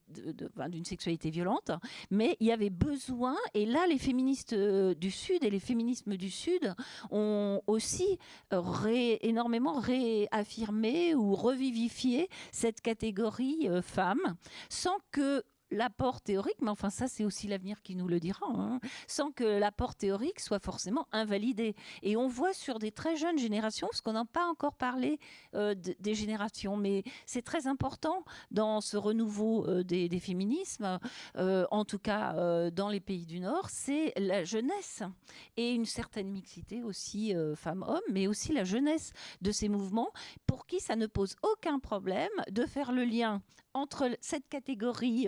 d'une sexualité violente. Mais il y avait besoin, et là les féministes du Sud et les féminismes du Sud ont aussi énormément réaffirmé ou revivifié cette catégorie femme, sans que l'apport théorique, mais enfin ça c'est aussi l'avenir qui nous le dira, hein, sans que l'apport théorique soit forcément invalidé. Et on voit sur des très jeunes générations, parce qu'on n'a pas encore parlé des générations, mais c'est très important dans ce renouveau des féminismes, en tout cas dans les pays du Nord, c'est la jeunesse et une certaine mixité aussi femmes-hommes, mais aussi la jeunesse de ces mouvements, pour qui ça ne pose aucun problème de faire le lien entre cette catégorie,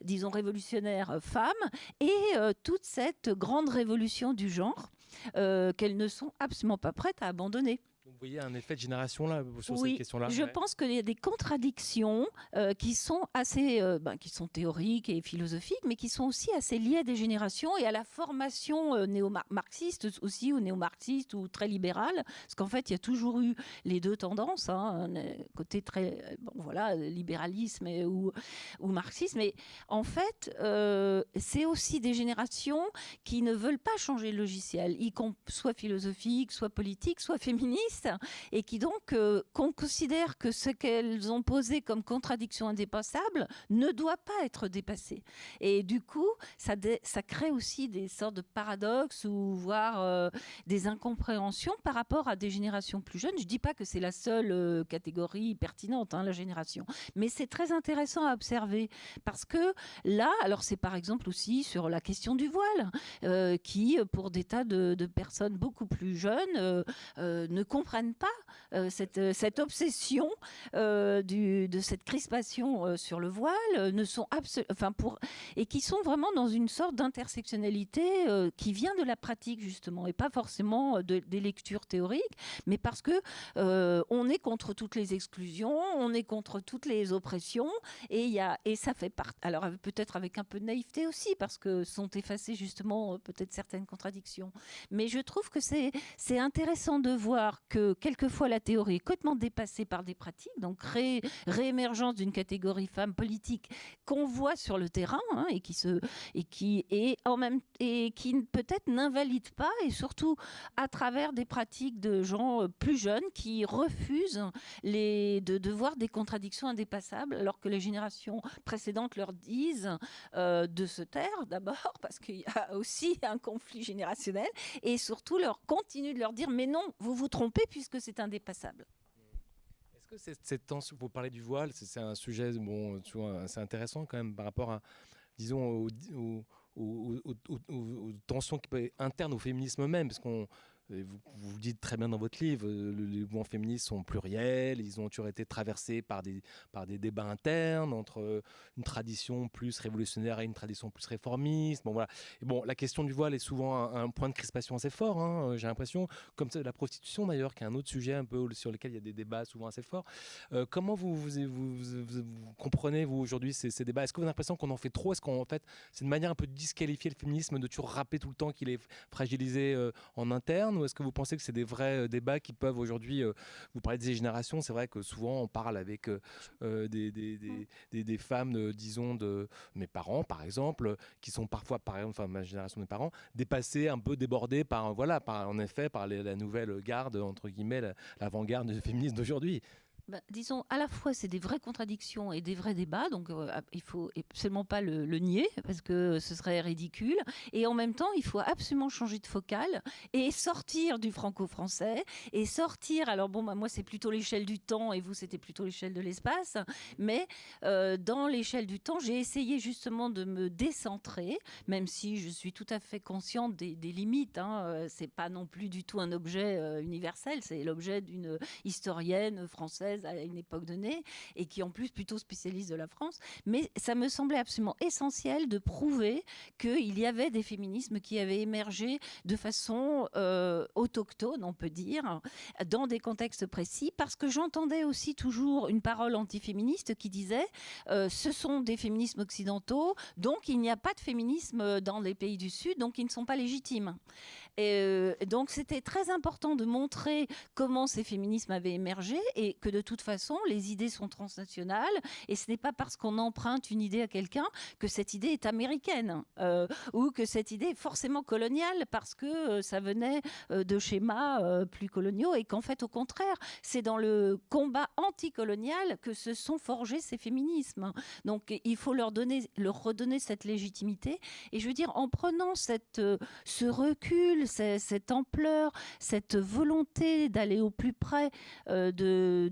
disons, révolutionnaire femme et toute cette grande révolution du genre qu'elles ne sont absolument pas prêtes à abandonner. voyez un effet de génération là sur Oui, cette question-là? je pense qu'il y a des contradictions qui sont assez, qui sont théoriques et philosophiques, mais qui sont aussi assez liées à des générations et à la formation néo-marxiste aussi, ou néo-marxiste, ou très libérale, parce qu'en fait, il y a toujours eu les deux tendances, hein, un côté très, libéralisme ou marxisme, mais en fait, c'est aussi des générations qui ne veulent pas changer le logiciel, soit philosophique, soit politique, soit féministe, et qui donc qu'on considère que ce qu'elles ont posé comme contradiction indépassable ne doit pas être dépassé. Et du coup, ça crée aussi des sortes de paradoxes ou voire des incompréhensions par rapport à des générations plus jeunes. Je ne dis pas que c'est la seule catégorie pertinente, hein, la génération, mais c'est très intéressant à observer parce que là, alors c'est par exemple aussi sur la question du voile, qui, pour des tas de personnes beaucoup plus jeunes, ne comprennent pas cette obsession de cette crispation sur le voile, et qui sont vraiment dans une sorte d'intersectionnalité qui vient de la pratique justement, et pas forcément des lectures théoriques, mais parce que on est contre toutes les exclusions, on est contre toutes les oppressions, et ça fait partie. Alors peut-être avec un peu de naïveté aussi, parce que sont effacées justement peut-être certaines contradictions. Mais je trouve que c'est intéressant de voir que quelquefois la théorie est complètement dépassée par des pratiques, donc réémergence d'une catégorie femme politique qu'on voit sur le terrain, hein, et qui peut-être n'invalide pas, et surtout à travers des pratiques de gens plus jeunes qui refusent de voir des contradictions indépassables, alors que les générations précédentes leur disent de se taire d'abord, parce qu'il y a aussi un conflit générationnel, et surtout continue de leur dire mais non, vous vous trompez puisque c'est indépassable. Est-ce que cette tension, vous parlez du voile, c'est un sujet assez intéressant quand même par rapport à, disons, aux tensions qui peuvent être internes au féminisme même, parce qu'on vous le dites très bien dans votre livre, les mouvements féministes sont pluriels, ils ont toujours été traversés par des débats internes entre une tradition plus révolutionnaire et une tradition plus réformiste. Bon, voilà. Et bon, la question du voile est souvent un point de crispation assez fort, hein, j'ai l'impression, comme la prostitution d'ailleurs, qui est un autre sujet un peu sur lequel il y a des débats souvent assez forts. Comment vous comprenez, vous, aujourd'hui, ces débats? Est-ce que vous avez l'impression qu'on en fait trop? Est-ce qu'en fait, c'est une manière un peu de disqualifier le féminisme, de toujours rappeler tout le temps qu'il est fragilisé en interne? Ou est-ce que vous pensez que c'est des vrais débats qui peuvent aujourd'hui, vous parlez des générations, c'est vrai que souvent on parle avec des femmes, disons, de mes parents par exemple, qui sont parfois, par exemple, enfin ma génération de mes parents, dépassées, un peu débordées par la nouvelle garde, entre guillemets, l'avant-garde féministe d'aujourd'hui. Disons, à la fois, c'est des vraies contradictions et des vrais débats, donc il faut absolument pas le nier, parce que ce serait ridicule. Et en même temps, il faut absolument changer de focale et sortir du franco-français, et sortir, alors bon, moi, c'est plutôt l'échelle du temps, et vous, c'était plutôt l'échelle de l'espace, mais dans l'échelle du temps, j'ai essayé justement de me décentrer, même si je suis tout à fait consciente des limites, hein, c'est pas non plus du tout un objet universel, c'est l'objet d'une historienne française à une époque donnée, et qui en plus plutôt spécialiste de la France, mais ça me semblait absolument essentiel de prouver qu'il y avait des féminismes qui avaient émergé de façon autochtone, on peut dire, dans des contextes précis, parce que j'entendais aussi toujours une parole antiféministe qui disait ce sont des féminismes occidentaux, donc il n'y a pas de féminisme dans les pays du Sud, donc ils ne sont pas légitimes. Et donc c'était très important de montrer comment ces féminismes avaient émergé, et que de toute façon les idées sont transnationales, et ce n'est pas parce qu'on emprunte une idée à quelqu'un que cette idée est américaine, ou que cette idée est forcément coloniale parce que ça venait de schémas plus coloniaux, et qu'en fait au contraire c'est dans le combat anticolonial que se sont forgés ces féminismes. Donc il faut leur redonner cette légitimité, et je veux dire, en prenant ce recul, cette ampleur, cette volonté d'aller au plus près de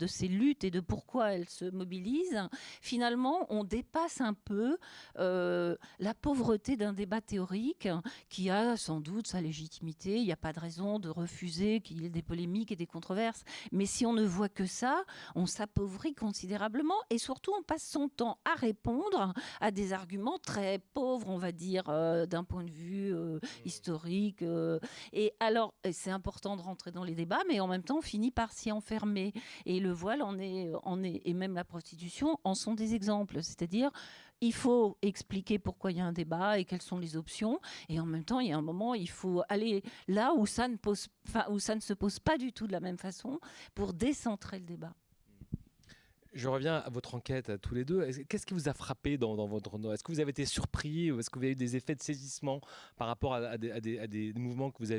ces luttes et de pourquoi elles se mobilisent, finalement on dépasse un peu la pauvreté d'un débat théorique qui a sans doute sa légitimité. Il n'y a pas de raison de refuser qu'il y ait des polémiques et des controverses, mais si on ne voit que ça, on s'appauvrit considérablement, et surtout on passe son temps à répondre à des arguments très pauvres, on va dire, d'un point de vue historique. Et alors, c'est important de rentrer dans les débats, mais en même temps, on finit par s'y enfermer. Et le voile et même la prostitution en sont des exemples. C'est-à-dire, il faut expliquer pourquoi il y a un débat et quelles sont les options. Et en même temps, il y a un moment, il faut aller là où ça ne se pose pas du tout de la même façon pour décentrer le débat. Je reviens à votre enquête à tous les deux. Qu'est-ce qui vous a frappé dans votre... Est-ce que vous avez été surpris ou est-ce que vous avez eu des effets de saisissement par rapport à des mouvements que vous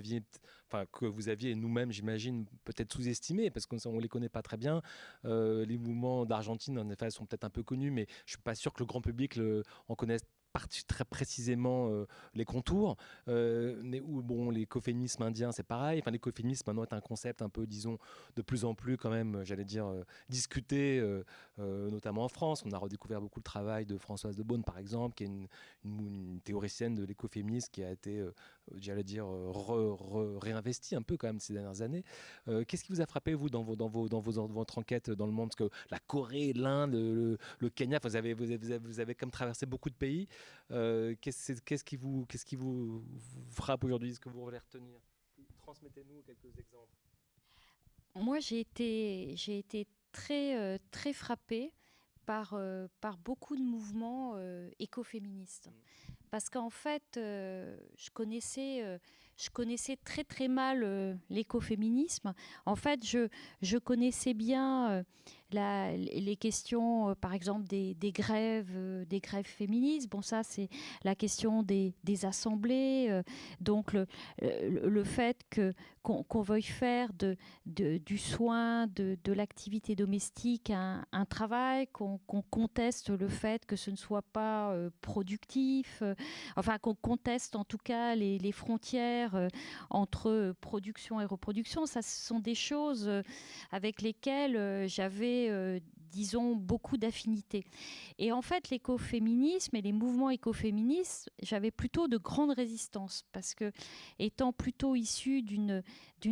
aviez, nous-mêmes, j'imagine, peut-être sous-estimés parce qu'on ne les connaît pas très bien. Les mouvements d'Argentine, en effet, sont peut-être un peu connus, mais je ne suis pas sûr que le grand public en connaisse très précisément les contours, mais où bon, l'écoféminisme indien c'est pareil, enfin l'écoféminisme maintenant est un concept un peu, disons, de plus en plus quand même, j'allais dire, discuté, notamment en France. On a redécouvert beaucoup le travail de Françoise de Beaune par exemple, qui est une théoricienne de l'écoféminisme qui a été, j'allais dire, réinvestie un peu quand même ces dernières années. Qu'est-ce qui vous a frappé vous dans votre enquête dans le monde, parce que la Corée, l'Inde, le Kenya, vous avez quand même traversé beaucoup de pays. Qu'est-ce qui vous frappe aujourd'hui? Est-ce que vous voulez retenir? Transmettez-nous quelques exemples. Moi, j'ai été très, très frappée par beaucoup de mouvements écoféministes. Parce qu'en fait, je connaissais très très mal l'écoféminisme. En fait, je connaissais bien les questions, par exemple, des grèves féministes. Bon, ça, c'est la question des assemblées. Donc, le fait qu'on veuille faire du soin, de l'activité domestique un travail, qu'on conteste le fait que ce ne soit pas productif, enfin qu'on conteste en tout cas les frontières entre production et reproduction. Ça, ce sont des choses avec lesquelles j'avais, disons, beaucoup d'affinités. Et en fait, l'écoféminisme et les mouvements écoféministes, j'avais plutôt de grandes résistances parce que, étant plutôt issue d'une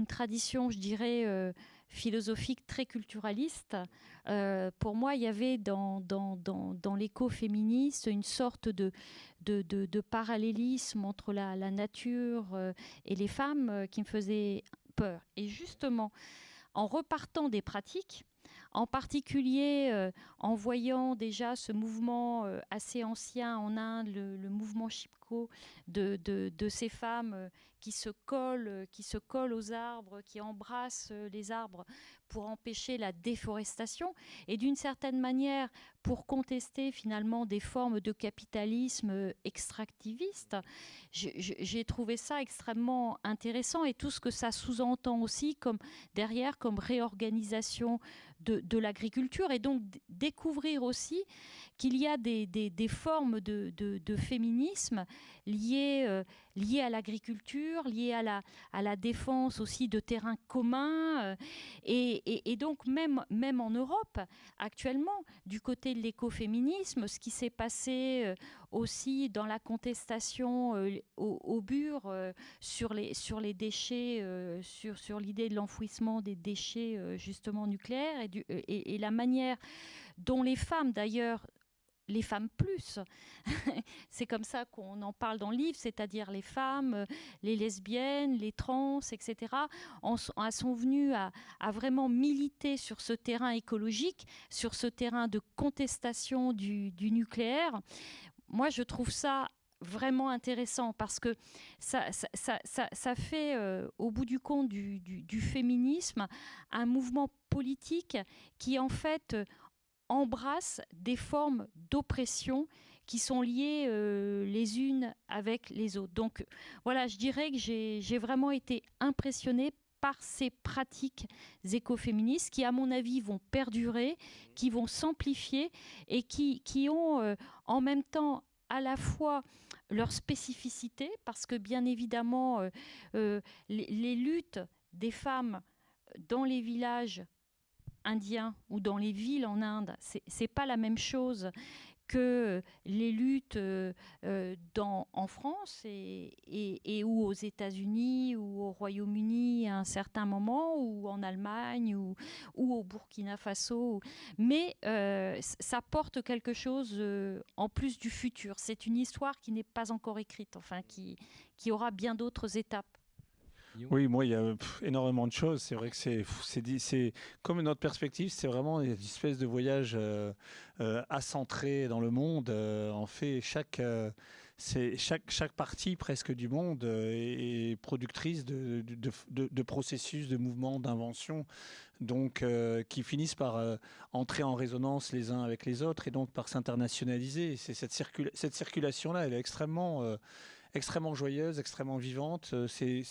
tradition, je dirais, philosophique très culturaliste, pour moi, il y avait dans l'écoféminisme une sorte de parallélisme entre la nature et les femmes qui me faisait peur. Et justement, en repartant des pratiques, en particulier en voyant déjà ce mouvement assez ancien en Inde, le mouvement Chipko, de ces femmes qui se collent aux arbres, qui embrassent les arbres pour empêcher la déforestation et d'une certaine manière pour contester finalement des formes de capitalisme extractiviste. J'ai trouvé ça extrêmement intéressant et tout ce que ça sous-entend aussi comme réorganisation de l'agriculture et donc découvrir aussi qu'il y a des formes de féminisme liées à l'agriculture, liées à la défense aussi de terrains communs. Et donc même en Europe, actuellement, du côté de l'écoféminisme, ce qui s'est passé aussi dans la contestation au Bure sur les déchets, sur l'idée de l'enfouissement des déchets justement nucléaires et la manière dont les femmes d'ailleurs, les femmes plus, c'est comme ça qu'on en parle dans le livre, c'est-à-dire les femmes, les lesbiennes, les trans, etc., sont venues à vraiment militer sur ce terrain écologique, sur ce terrain de contestation du nucléaire. Moi, je trouve ça vraiment intéressant parce que ça fait, au bout du compte, du féminisme, un mouvement politique qui, en fait, embrasse des formes d'oppression qui sont liées les unes avec les autres. Donc voilà, je dirais que j'ai vraiment été impressionnée par ces pratiques écoféministes qui, à mon avis, vont perdurer, qui vont s'amplifier et qui ont en même temps à la fois leur spécificité, parce que bien évidemment, les luttes des femmes dans les villages indiens ou dans les villes en Inde, c'est pas la même chose que les luttes en France et ou aux États-Unis ou au Royaume-Uni à un certain moment, ou en Allemagne ou au Burkina Faso. Mais ça porte quelque chose en plus du futur. C'est une histoire qui n'est pas encore écrite, enfin qui aura bien d'autres étapes. Oui, moi, il y a énormément de choses. C'est vrai que c'est comme notre perspective, c'est vraiment une espèce de voyage accentré dans le monde. En fait, chaque partie presque du monde est productrice de processus, de mouvements, d'inventions, donc qui finissent par entrer en résonance les uns avec les autres et donc par s'internationaliser. C'est cette circulation-là, elle est extrêmement joyeuse, extrêmement vivante. C'est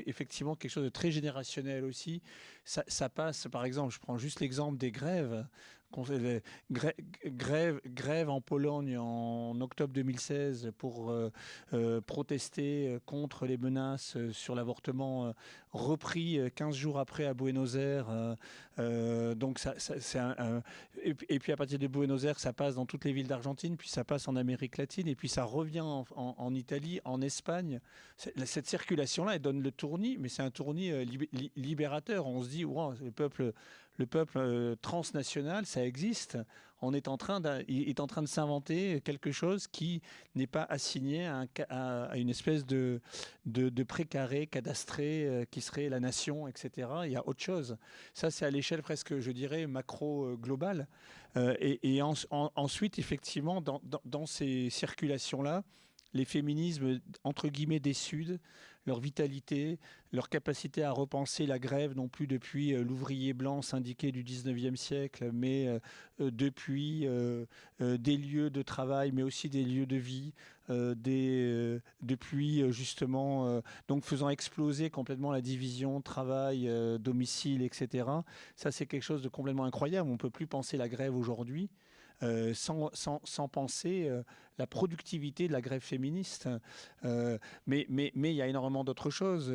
effectivement quelque chose de très générationnel aussi. Ça passe, par exemple, je prends juste l'exemple des grèves. Grève en Pologne en octobre 2016 pour protester contre les menaces sur l'avortement, repris 15 jours après à Buenos Aires. Donc et puis à partir de Buenos Aires, ça passe dans toutes les villes d'Argentine, puis ça passe en Amérique latine, et puis ça revient en Italie, en Espagne. Cette circulation-là, elle donne le tournis, mais c'est un tournis libérateur. On se dit, wow, le peuple transnational, ça existe. Il est en train de s'inventer quelque chose qui n'est pas assigné à une espèce de précaré cadastré qui serait la nation, etc. Il y a autre chose. Ça, c'est à l'échelle presque, je dirais, macro-globale. Ensuite, effectivement, dans ces circulations-là, les féminismes, entre guillemets, des Suds, leur vitalité, leur capacité à repenser la grève, non plus depuis l'ouvrier blanc syndiqué du 19e siècle, mais depuis des lieux de travail, mais aussi des lieux de vie, depuis justement, donc faisant exploser complètement la division travail, domicile, etc. Ça, c'est quelque chose de complètement incroyable. On ne peut plus penser la grève aujourd'hui sans penser la productivité de la grève féministe. Mais il y a énormément d'autres choses.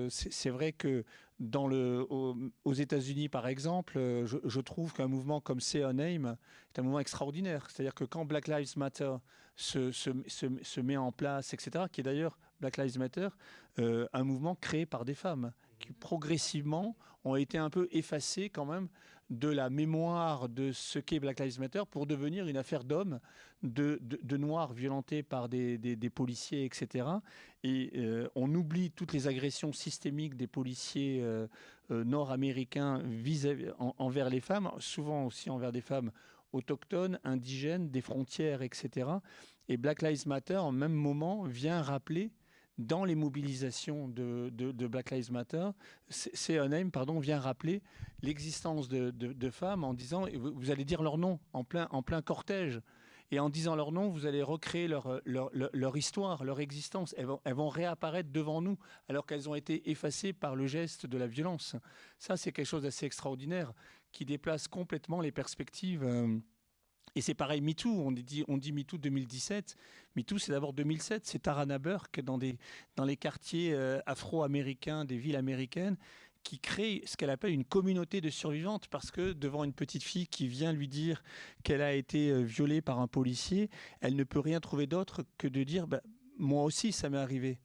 C'est vrai que aux États-Unis, par exemple, je trouve qu'un mouvement comme Say Her Name est un mouvement extraordinaire. C'est-à-dire que quand Black Lives Matter se met en place, etc., qui est d'ailleurs Black Lives Matter, un mouvement créé par des femmes qui progressivement ont été un peu effacées quand même de la mémoire de ce qu'est Black Lives Matter pour devenir une affaire d'hommes, de noirs violentés par des policiers, etc. Et on oublie toutes les agressions systémiques des policiers nord-américains envers les femmes, souvent aussi envers des femmes autochtones, indigènes, des frontières, etc. Et Black Lives Matter, en même moment, vient rappeler dans les mobilisations de Black Lives Matter, C&M, vient rappeler l'existence de femmes en disant, vous allez dire leur nom en plein cortège, et en disant leur nom, vous allez recréer leur histoire, leur existence. Elles vont réapparaître devant nous, alors qu'elles ont été effacées par le geste de la violence. Ça, c'est quelque chose d'assez extraordinaire, qui déplace complètement les perspectives. Et c'est pareil, MeToo, on dit MeToo 2017. MeToo, c'est d'abord 2007. C'est Tarana Burke dans les quartiers afro-américains des villes américaines qui crée ce qu'elle appelle une communauté de survivantes, parce que devant une petite fille qui vient lui dire qu'elle a été violée par un policier, elle ne peut rien trouver d'autre que de dire moi aussi ça m'est arrivé.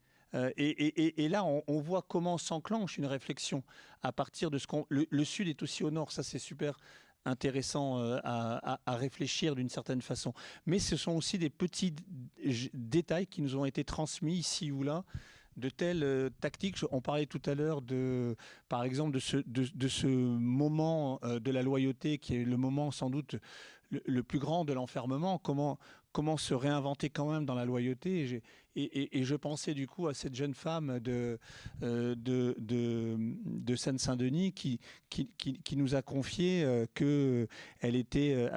Et là, on voit comment s'enclenche une réflexion à partir de ce qu'on... Le Sud est aussi au Nord, ça c'est super intéressant à réfléchir d'une certaine façon. Mais ce sont aussi des petits détails qui nous ont été transmis ici ou là, de telles tactiques. On parlait tout à l'heure, par exemple, de ce moment de la loyauté, qui est le moment sans doute le plus grand de l'enfermement. Comment se réinventer quand même dans la loyauté. Et je pensais du coup à cette jeune femme de Seine-Saint-Denis qui nous a confié qu'elle était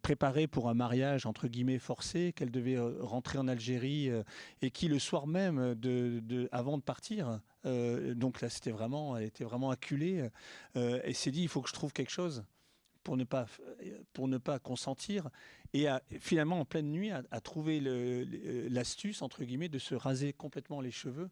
préparée pour un mariage entre guillemets forcé, qu'elle devait rentrer en Algérie et qui le soir même, avant de partir, donc là elle était vraiment acculée, et s'est dit il faut que je trouve quelque chose pour ne pas consentir, et finalement en pleine nuit a trouvé l'astuce entre guillemets de se raser complètement les cheveux,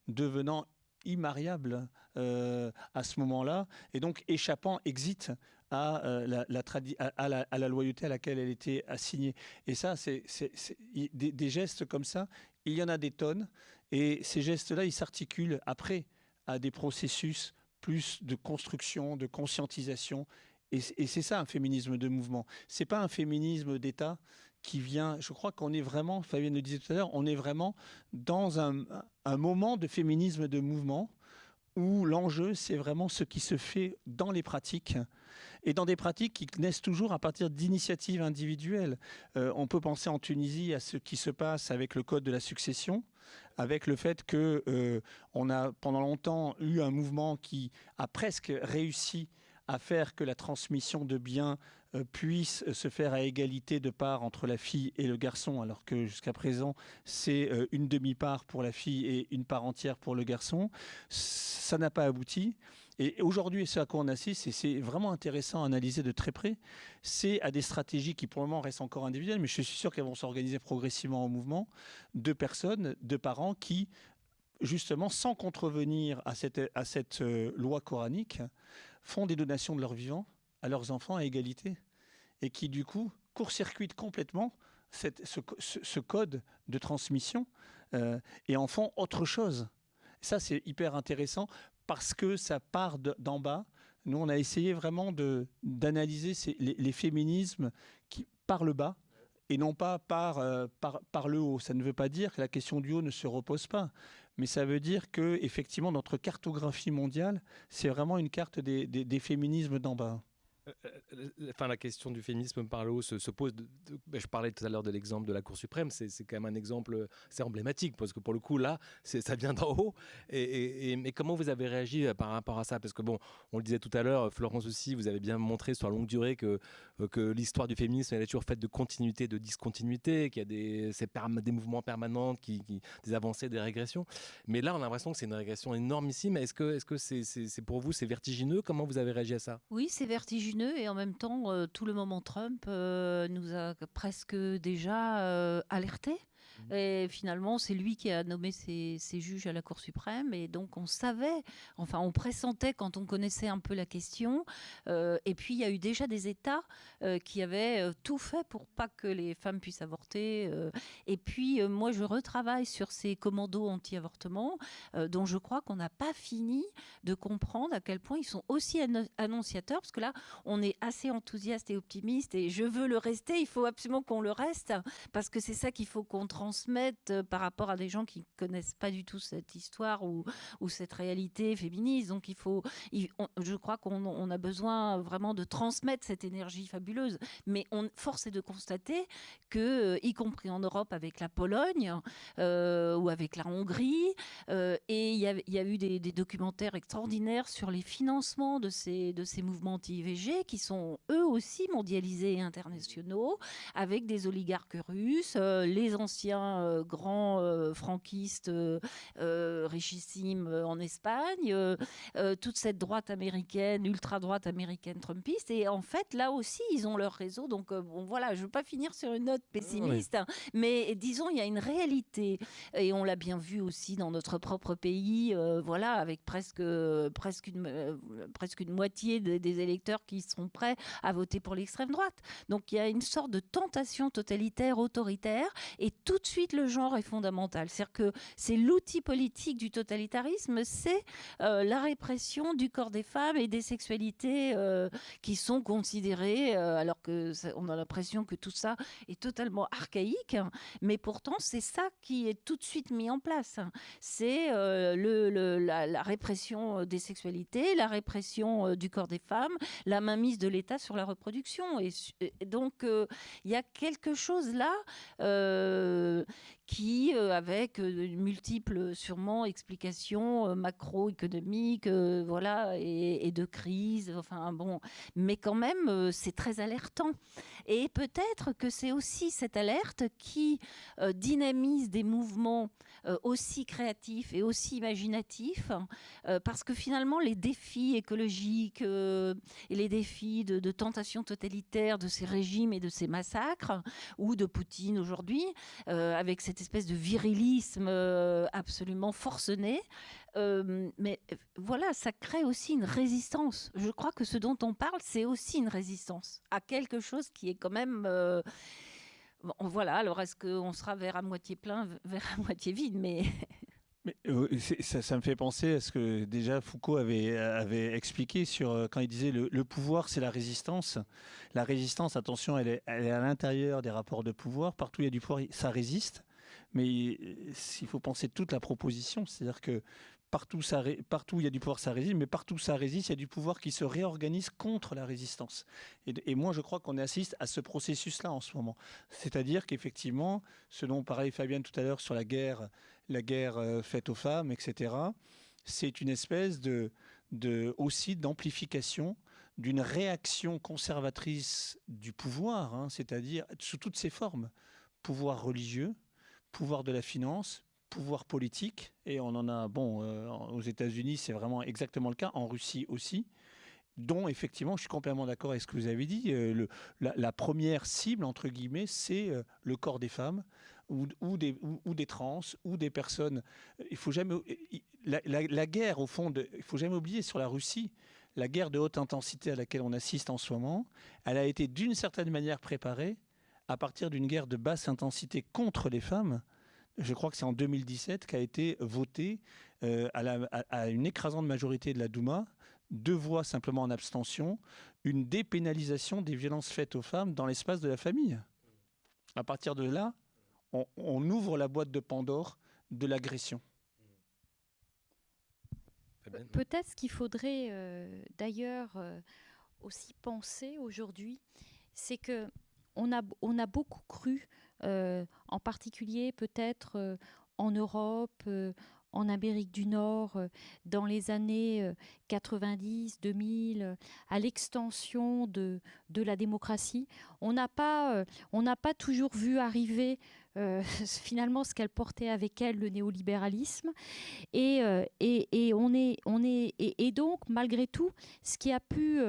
devenant immariable à ce moment-là, et donc échappant, exit à la loyauté à laquelle elle était assignée. Et ça, c'est des gestes comme ça, il y en a des tonnes, et ces gestes-là, ils s'articulent après à des processus plus de construction, de conscientisation. Et c'est ça un féminisme de mouvement. C'est pas un féminisme d'État qui vient. Je crois qu'on est vraiment, Fabienne le disait tout à l'heure, on est vraiment dans un moment de féminisme de mouvement où l'enjeu, c'est vraiment ce qui se fait dans les pratiques, et dans des pratiques qui naissent toujours à partir d'initiatives individuelles. On peut penser en Tunisie à ce qui se passe avec le code de la succession, avec le fait qu'on a pendant longtemps eu un mouvement qui a presque réussi à faire que la transmission de biens puisse se faire à égalité de part entre la fille et le garçon, alors que jusqu'à présent, c'est une demi-part pour la fille et une part entière pour le garçon. Ça n'a pas abouti. Et aujourd'hui, ce à quoi on assiste, et c'est vraiment intéressant à analyser de très près, c'est à des stratégies qui pour le moment restent encore individuelles, mais je suis sûr qu'elles vont s'organiser progressivement en mouvement, de personnes, de parents qui, justement, sans contrevenir à cette loi coranique, font des donations de leur vivant à leurs enfants à égalité, et qui, du coup, court-circuitent complètement ce code de transmission et en font autre chose. Ça, c'est hyper intéressant parce que ça part d'en bas. Nous, on a essayé vraiment d'analyser les féminismes par le bas et non pas par le haut. Ça ne veut pas dire que la question du haut ne se repose pas, mais ça veut dire que effectivement notre cartographie mondiale, c'est vraiment une carte des féminismes d'en bas. Enfin, la question du féminisme par le haut se pose. Je parlais tout à l'heure de l'exemple de la Cour suprême, c'est quand même un exemple assez emblématique, parce que pour le coup, là, ça vient d'en haut. Mais comment vous avez réagi par rapport à ça? Parce que bon, on le disait tout à l'heure, Florence aussi, vous avez bien montré sur la longue durée que l'histoire du féminisme, elle est toujours faite de continuité, de discontinuité, qu'il y a des mouvements permanents, des avancées, des régressions. Mais là, on a l'impression que c'est une régression énormissime. Est-ce que c'est pour vous, c'est vertigineux? Comment vous avez réagi à ça? Oui, c'est vertigineux, et en même temps, tout le moment Trump nous a presque déjà alertés. Et finalement, c'est lui qui a nommé ces juges à la Cour suprême. Et donc, on savait, enfin, on pressentait quand on connaissait un peu la question. Et puis, il y a eu déjà des États qui avaient tout fait pour pas que les femmes puissent avorter. Et puis, moi, je retravaille sur ces commandos anti-avortement, dont je crois qu'on n'a pas fini de comprendre à quel point ils sont aussi annonciateurs. Parce que là, on est assez enthousiaste et optimiste. Et je veux le rester. Il faut absolument qu'on le reste. Parce que c'est ça qu'il faut qu'on transmettre par rapport à des gens qui ne connaissent pas du tout cette histoire ou cette réalité féministe. Donc je crois qu'on a besoin vraiment de transmettre cette énergie fabuleuse. Mais force est de constater que, y compris en Europe avec la Pologne ou avec la Hongrie, et il y a eu des documentaires extraordinaires sur les financements de ces mouvements anti-IVG qui sont eux aussi mondialisés et internationaux, avec des oligarques russes, les anciens grands franquistes richissimes en Espagne, toute cette droite américaine, ultra-droite américaine trumpiste. Et en fait, là aussi, ils ont leur réseau. Donc, bon, voilà, je ne veux pas finir sur une note pessimiste, oui. Mais disons, il y a une réalité. Et on l'a bien vu aussi dans notre propre pays, voilà, avec presque une moitié des électeurs qui sont prêts à voter pour l'extrême droite. Donc, il y a une sorte de tentation totalitaire, autoritaire, et tout de suite, le genre est fondamental. C'est-à-dire que c'est l'outil politique du totalitarisme, c'est la répression du corps des femmes et des sexualités qui sont considérées, alors qu'on a l'impression que tout ça est totalement archaïque, mais pourtant, c'est ça qui est tout de suite mis en place. C'est la répression des sexualités, la répression du corps des femmes, la mainmise de l'État sur la reproduction. Et donc, il y a quelque chose là qui, avec multiples sûrement explications macroéconomiques, voilà, et de crise, enfin bon, mais quand même c'est très alertant. Et peut-être que c'est aussi cette alerte qui dynamise des mouvements aussi créatifs et aussi imaginatifs, parce que finalement les défis écologiques et les défis de tentation totalitaire de ces régimes et de ces massacres, ou de Poutine aujourd'hui, avec cette espèce de virilisme absolument forcené. Mais voilà, ça crée aussi une résistance. Je crois que ce dont on parle, c'est aussi une résistance à quelque chose qui est quand même... bon, voilà, alors est-ce qu'on sera verre à moitié plein, verre à moitié vide, mais... Mais, ça me fait penser à ce que déjà Foucault avait expliqué sur quand il disait le pouvoir c'est la résistance. La résistance, attention, elle est à l'intérieur des rapports de pouvoir. Partout où il y a du pouvoir, ça résiste. Mais il faut penser toute la proposition, c'est-à-dire que partout où il y a du pouvoir, ça résiste, mais partout où ça résiste, il y a du pouvoir qui se réorganise contre la résistance. Et moi, je crois qu'on assiste à ce processus-là en ce moment. C'est-à-dire qu'effectivement, ce dont parlait Fabienne tout à l'heure sur la guerre faite aux femmes, etc., c'est une espèce aussi d'amplification d'une réaction conservatrice du pouvoir, hein, c'est-à-dire sous toutes ses formes. Pouvoir religieux, pouvoir de la finance, pouvoir politique, et on en a, aux États-Unis, c'est vraiment exactement le cas, en Russie aussi, dont effectivement, je suis complètement d'accord avec ce que vous avez dit, la première cible, entre guillemets, c'est le corps des femmes, ou des trans, ou des personnes. Il faut jamais, la guerre, au fond, il faut jamais oublier sur la Russie, la guerre de haute intensité à laquelle on assiste en ce moment, elle a été d'une certaine manière préparée à partir d'une guerre de basse intensité contre les femmes. Je crois que c'est en 2017 qu'a été voté à une écrasante majorité de la Douma, 2 voix simplement en abstention, une dépénalisation des violences faites aux femmes dans l'espace de la famille. À partir de là, on ouvre la boîte de Pandore de l'agression. Peut-être qu'il faudrait d'ailleurs aussi penser aujourd'hui, c'est que on a beaucoup cru, en particulier peut-être en Europe, en Amérique du Nord, dans les années 90, 2000, à l'extension de la démocratie. On n'a pas toujours vu arriver finalement ce qu'elle portait avec elle, le néolibéralisme. Et donc, malgré tout, ce qui a pu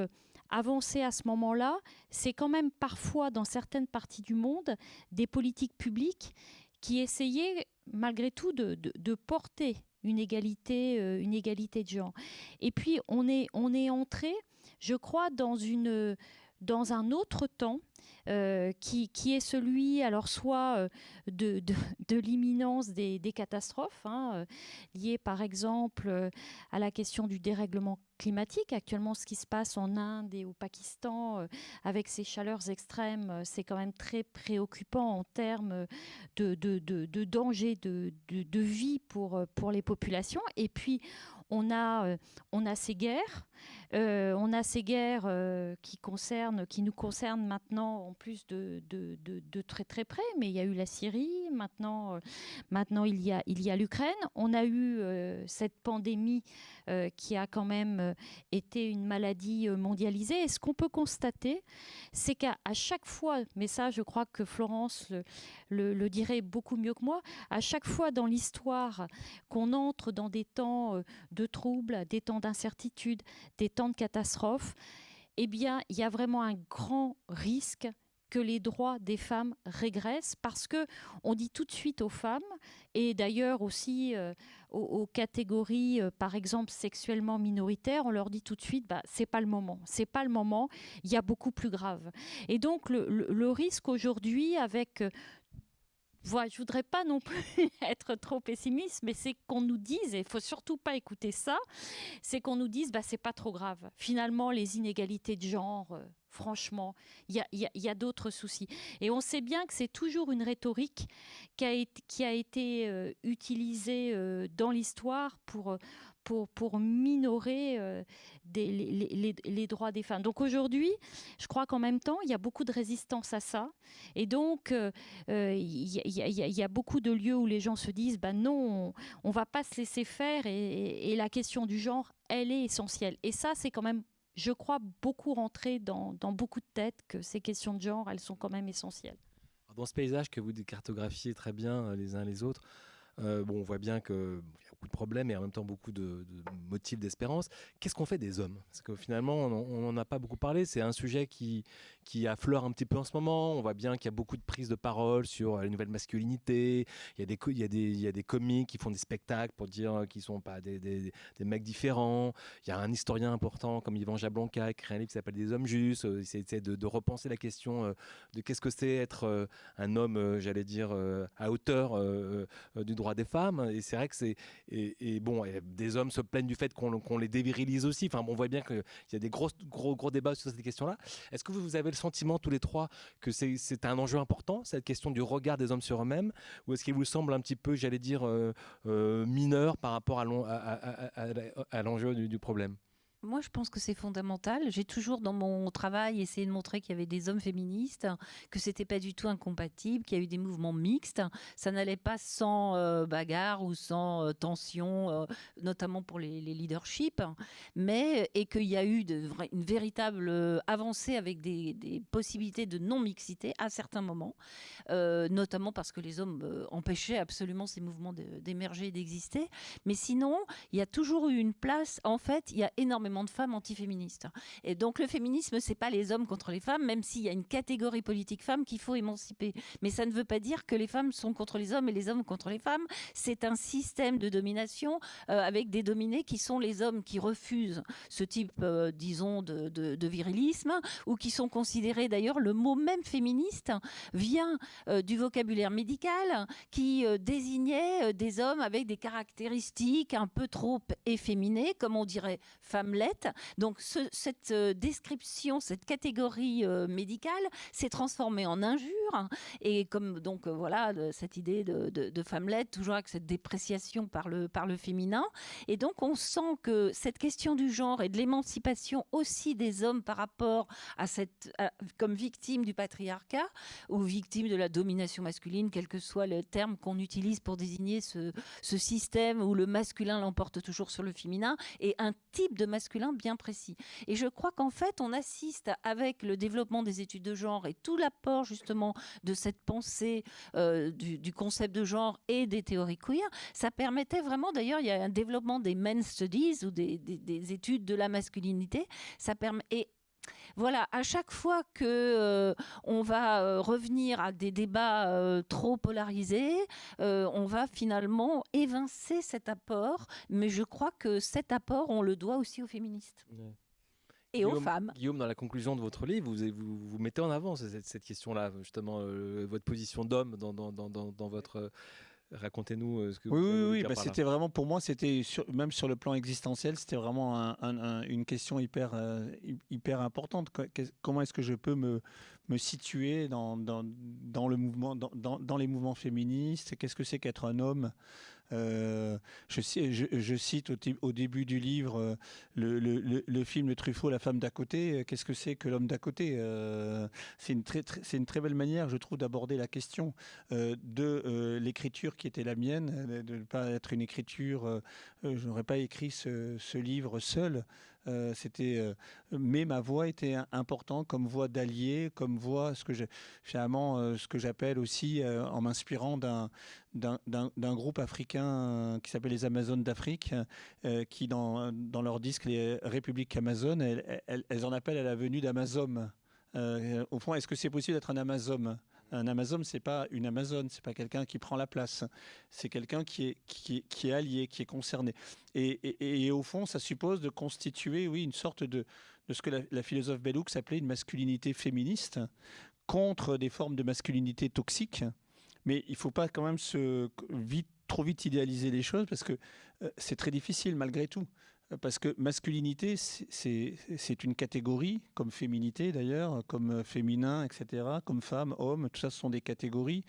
avancer à ce moment-là, c'est quand même parfois, dans certaines parties du monde, des politiques publiques qui essayaient, malgré tout, de porter une égalité de genre. Et puis, on est entré, je crois, dans un autre temps, qui est celui, alors soit de l'imminence des catastrophes, hein, liées par exemple à la question du dérèglement climatique. Actuellement, ce qui se passe en Inde et au Pakistan, avec ces chaleurs extrêmes, c'est quand même très préoccupant en termes de danger de vie pour les populations. Et puis, on a ces guerres. Qui nous concernent maintenant en plus de très très près, mais il y a eu la Syrie, maintenant il y a l'Ukraine. On a eu cette pandémie qui a quand même été une maladie mondialisée. Et ce qu'on peut constater, c'est qu'à chaque fois, mais ça je crois que Florence le dirait beaucoup mieux que moi, à chaque fois dans l'histoire qu'on entre dans des temps de troubles, des temps d'incertitude, des temps de catastrophe, eh bien, il y a vraiment un grand risque que les droits des femmes régressent, parce qu'on dit tout de suite aux femmes, et d'ailleurs aussi aux catégories, par exemple, sexuellement minoritaires, on leur dit tout de suite, c'est pas le moment, il y a beaucoup plus grave. Et donc, le risque aujourd'hui avec... Voilà, je ne voudrais pas non plus être trop pessimiste, mais c'est qu'on nous dise, et il ne faut surtout pas écouter ça, c'est qu'on nous dise c'est pas trop grave. Finalement, les inégalités de genre, franchement, il y a d'autres soucis. Et on sait bien que c'est toujours une rhétorique qui a été utilisée dans l'histoire pour minorer les droits des femmes. Donc aujourd'hui, je crois qu'en même temps, il y a beaucoup de résistance à ça. Et donc, il y a beaucoup de lieux où les gens se disent non, on ne va pas se laisser faire. Et la question du genre, elle est essentielle. Et ça, c'est quand même, je crois, beaucoup rentré dans beaucoup de têtes, que ces questions de genre, elles sont quand même essentielles. Dans ce paysage que vous cartographiez très bien les uns les autres, on voit bien qu'il y a beaucoup de problèmes et en même temps beaucoup de motifs d'espérance. Qu'est-ce qu'on fait des hommes? Parce que finalement, on n'en a pas beaucoup parlé. C'est un sujet qui affleure un petit peu en ce moment. On voit bien qu'il y a beaucoup de prises de parole sur les nouvelles masculinités. Il y a des comiques qui font des spectacles pour dire qu'ils ne sont pas des mecs différents. Il y a un historien important comme Yvan Jablonka qui a écrit un livre qui s'appelle Des hommes justes. Il essaie de repenser la question de qu'est-ce que c'est être un homme, j'allais dire, à hauteur du droit des femmes. Et c'est vrai que c'est... Et bon, des hommes se plaignent du fait qu'on les dévirilise aussi. Enfin, bon, on voit bien qu'il y a des gros débats sur cette question-là. Est-ce que vous avez le sentiment, tous les trois, que c'est un enjeu important, cette question du regard des hommes sur eux-mêmes, ou est-ce qu'il vous semble un petit peu, j'allais dire, mineur par rapport à l'enjeu du problème? Moi, je pense que c'est fondamental. J'ai toujours, dans mon travail, essayé de montrer qu'il y avait des hommes féministes, que c'était pas du tout incompatible, qu'il y a eu des mouvements mixtes. Ça n'allait pas sans bagarre ou sans tension, notamment pour les leaderships, et qu'il y a eu une véritable avancée avec des possibilités de non-mixité à certains moments, notamment parce que les hommes empêchaient absolument ces mouvements d'émerger et d'exister. Mais sinon, il y a toujours eu une place. En fait, il y a énormément de femmes antiféministes. Et donc le féminisme, c'est pas les hommes contre les femmes, même s'il y a une catégorie politique femmes qu'il faut émanciper. Mais ça ne veut pas dire que les femmes sont contre les hommes et les hommes contre les femmes. C'est un système de domination avec des dominés qui sont les hommes qui refusent ce type, disons, de virilisme, ou qui sont considérés, d'ailleurs, le mot même féministe vient du vocabulaire médical qui désignait des hommes avec des caractéristiques un peu trop efféminées, comme on dirait femmelette. Donc cette description, cette catégorie médicale s'est transformée en injure, et comme donc voilà cette idée de femmelette, toujours avec cette dépréciation par le féminin. Et donc on sent que cette question du genre et de l'émancipation aussi des hommes par rapport à comme victime du patriarcat ou victime de la domination masculine, quel que soit le terme qu'on utilise pour désigner ce système où le masculin l'emporte toujours sur le féminin, et un type de masculin bien précis. Et je crois qu'en fait, on assiste avec le développement des études de genre et tout l'apport justement de cette pensée du concept de genre et des théories queer, ça permettait vraiment, d'ailleurs, il y a un développement des men's studies ou des études de la masculinité. Ça permet... Et voilà, à chaque fois que on va revenir à des débats trop polarisés, on va finalement évincer cet apport. Mais je crois que cet apport, on le doit aussi aux féministes. Ouais. Et aux femmes. Guillaume, dans la conclusion de votre livre, vous mettez en avant cette question-là, justement, votre position d'homme dans votre... Racontez-nous ce que vous Oui, bah c'était vraiment, pour moi, c'était même sur le plan existentiel, c'était vraiment une question hyper importante. Comment est-ce que je peux me situer dans le mouvement, dans les mouvements féministes? Qu'est-ce que c'est qu'être un homme? Je cite au début du livre le film de Truffaut, La femme d'à côté. Qu'est-ce que c'est que l'homme d'à côté? C'est une très belle manière, je trouve, d'aborder la question de l'écriture qui était la mienne, de ne pas être une écriture. Je n'aurais pas écrit ce livre seul. Mais ma voix était importante comme voix d'allié, comme voix, ce que j'appelle aussi, en m'inspirant d'un groupe africain qui s'appelle les Amazones d'Afrique, qui dans leur disque les Républiques Amazones, elles en appellent à la venue d'Amazone. Au fond, est-ce que c'est possible d'être un Amazone? Un Amazone, c'est pas une Amazone, c'est pas quelqu'un qui prend la place, c'est quelqu'un qui est allié, qui est concerné. Et au fond, ça suppose de constituer, oui, une sorte de ce que la philosophe Bell Hooks appelait une masculinité féministe contre des formes de masculinité toxiques. Mais il ne faut pas quand même trop vite idéaliser les choses, parce que c'est très difficile malgré tout. Parce que masculinité, c'est une catégorie, comme féminité d'ailleurs, comme féminin, etc., comme femme, homme, tout ça, ce sont des catégories.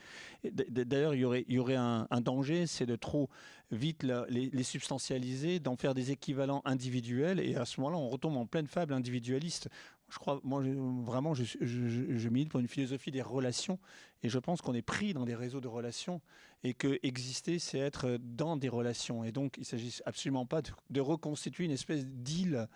D'ailleurs, il y aurait un danger, c'est de trop vite les substantialiser, d'en faire des équivalents individuels, et à ce moment-là, on retombe en pleine fable individualiste. Je crois, moi, vraiment, je milite pour une philosophie des relations, et je pense qu'on est pris dans des réseaux de relations, et que exister, c'est être dans des relations. Et donc, il ne s'agit absolument pas de reconstituer une espèce d'île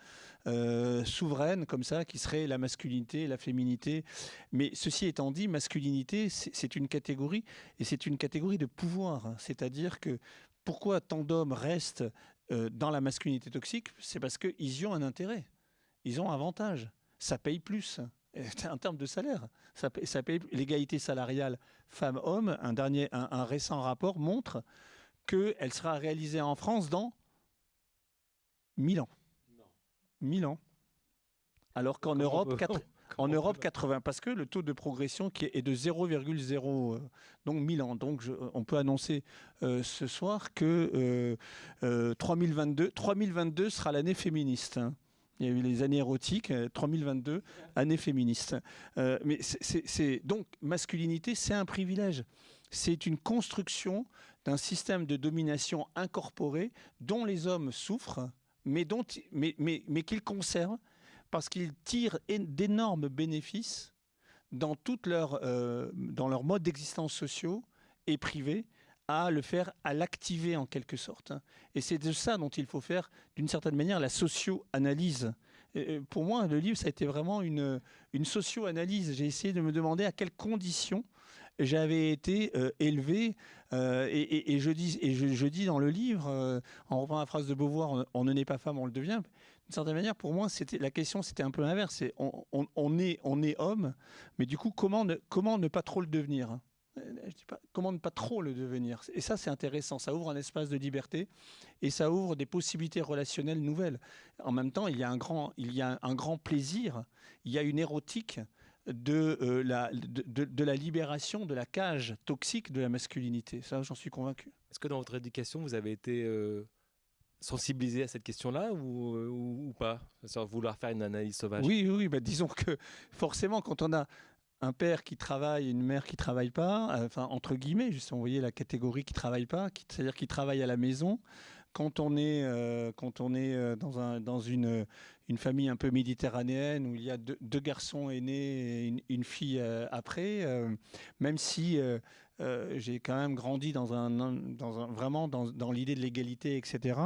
souveraine, comme ça, qui serait la masculinité et la féminité. Mais ceci étant dit, masculinité, c'est une catégorie, et c'est une catégorie de pouvoir. C'est-à-dire que pourquoi tant d'hommes restent dans la masculinité toxique? C'est parce qu'ils y ont un intérêt. Ils ont un avantage. Ça paye plus. En termes de salaire, ça paye l'égalité salariale femmes-hommes. Un récent rapport montre qu'elle sera réalisée en France dans 1000 ans. 1000 ans. Alors qu'en Europe, en Europe, 80, parce que le taux de progression qui est de 0,0, donc 1000 ans. Donc on peut annoncer ce soir que 3022 sera l'année féministe. Hein. Il y a eu les années érotiques, 3022, année féministe. Mais donc, masculinité, c'est un privilège. C'est une construction d'un système de domination incorporé dont les hommes souffrent, mais qu'ils conservent parce qu'ils tirent d'énormes bénéfices dans leur mode d'existence sociaux et privés, à l'activer en quelque sorte. Et c'est de ça dont il faut faire, d'une certaine manière, la socio-analyse. Pour moi, le livre, ça a été vraiment une socio-analyse. J'ai essayé de me demander à quelles conditions j'avais été élevé. Et je dis dans le livre, en reprenant la phrase de Beauvoir, on ne naît pas femme, on le devient. D'une certaine manière, pour moi, la question, c'était un peu l'inverse. On est homme, mais du coup, comment ne pas trop le devenir? Je dis pas, comment ne pas trop le devenir? Et ça, c'est intéressant. Ça ouvre un espace de liberté et ça ouvre des possibilités relationnelles nouvelles. En même temps, il y a un grand plaisir, il y a une érotique de la libération de la cage toxique de la masculinité. Ça, j'en suis convaincu. Est-ce que dans votre éducation, vous avez été sensibilisé à cette question-là ou pas? Sans vouloir faire une analyse sauvage. Oui, bah, disons que forcément, quand on a un père qui travaille et une mère qui travaille pas, enfin entre guillemets, justement, vous voyez la catégorie qui travaille pas, c'est-à-dire qui travaille à la maison. Quand on est dans une famille un peu méditerranéenne où il y a deux garçons aînés et une fille après, même si j'ai quand même grandi vraiment dans l'idée de l'égalité, etc.,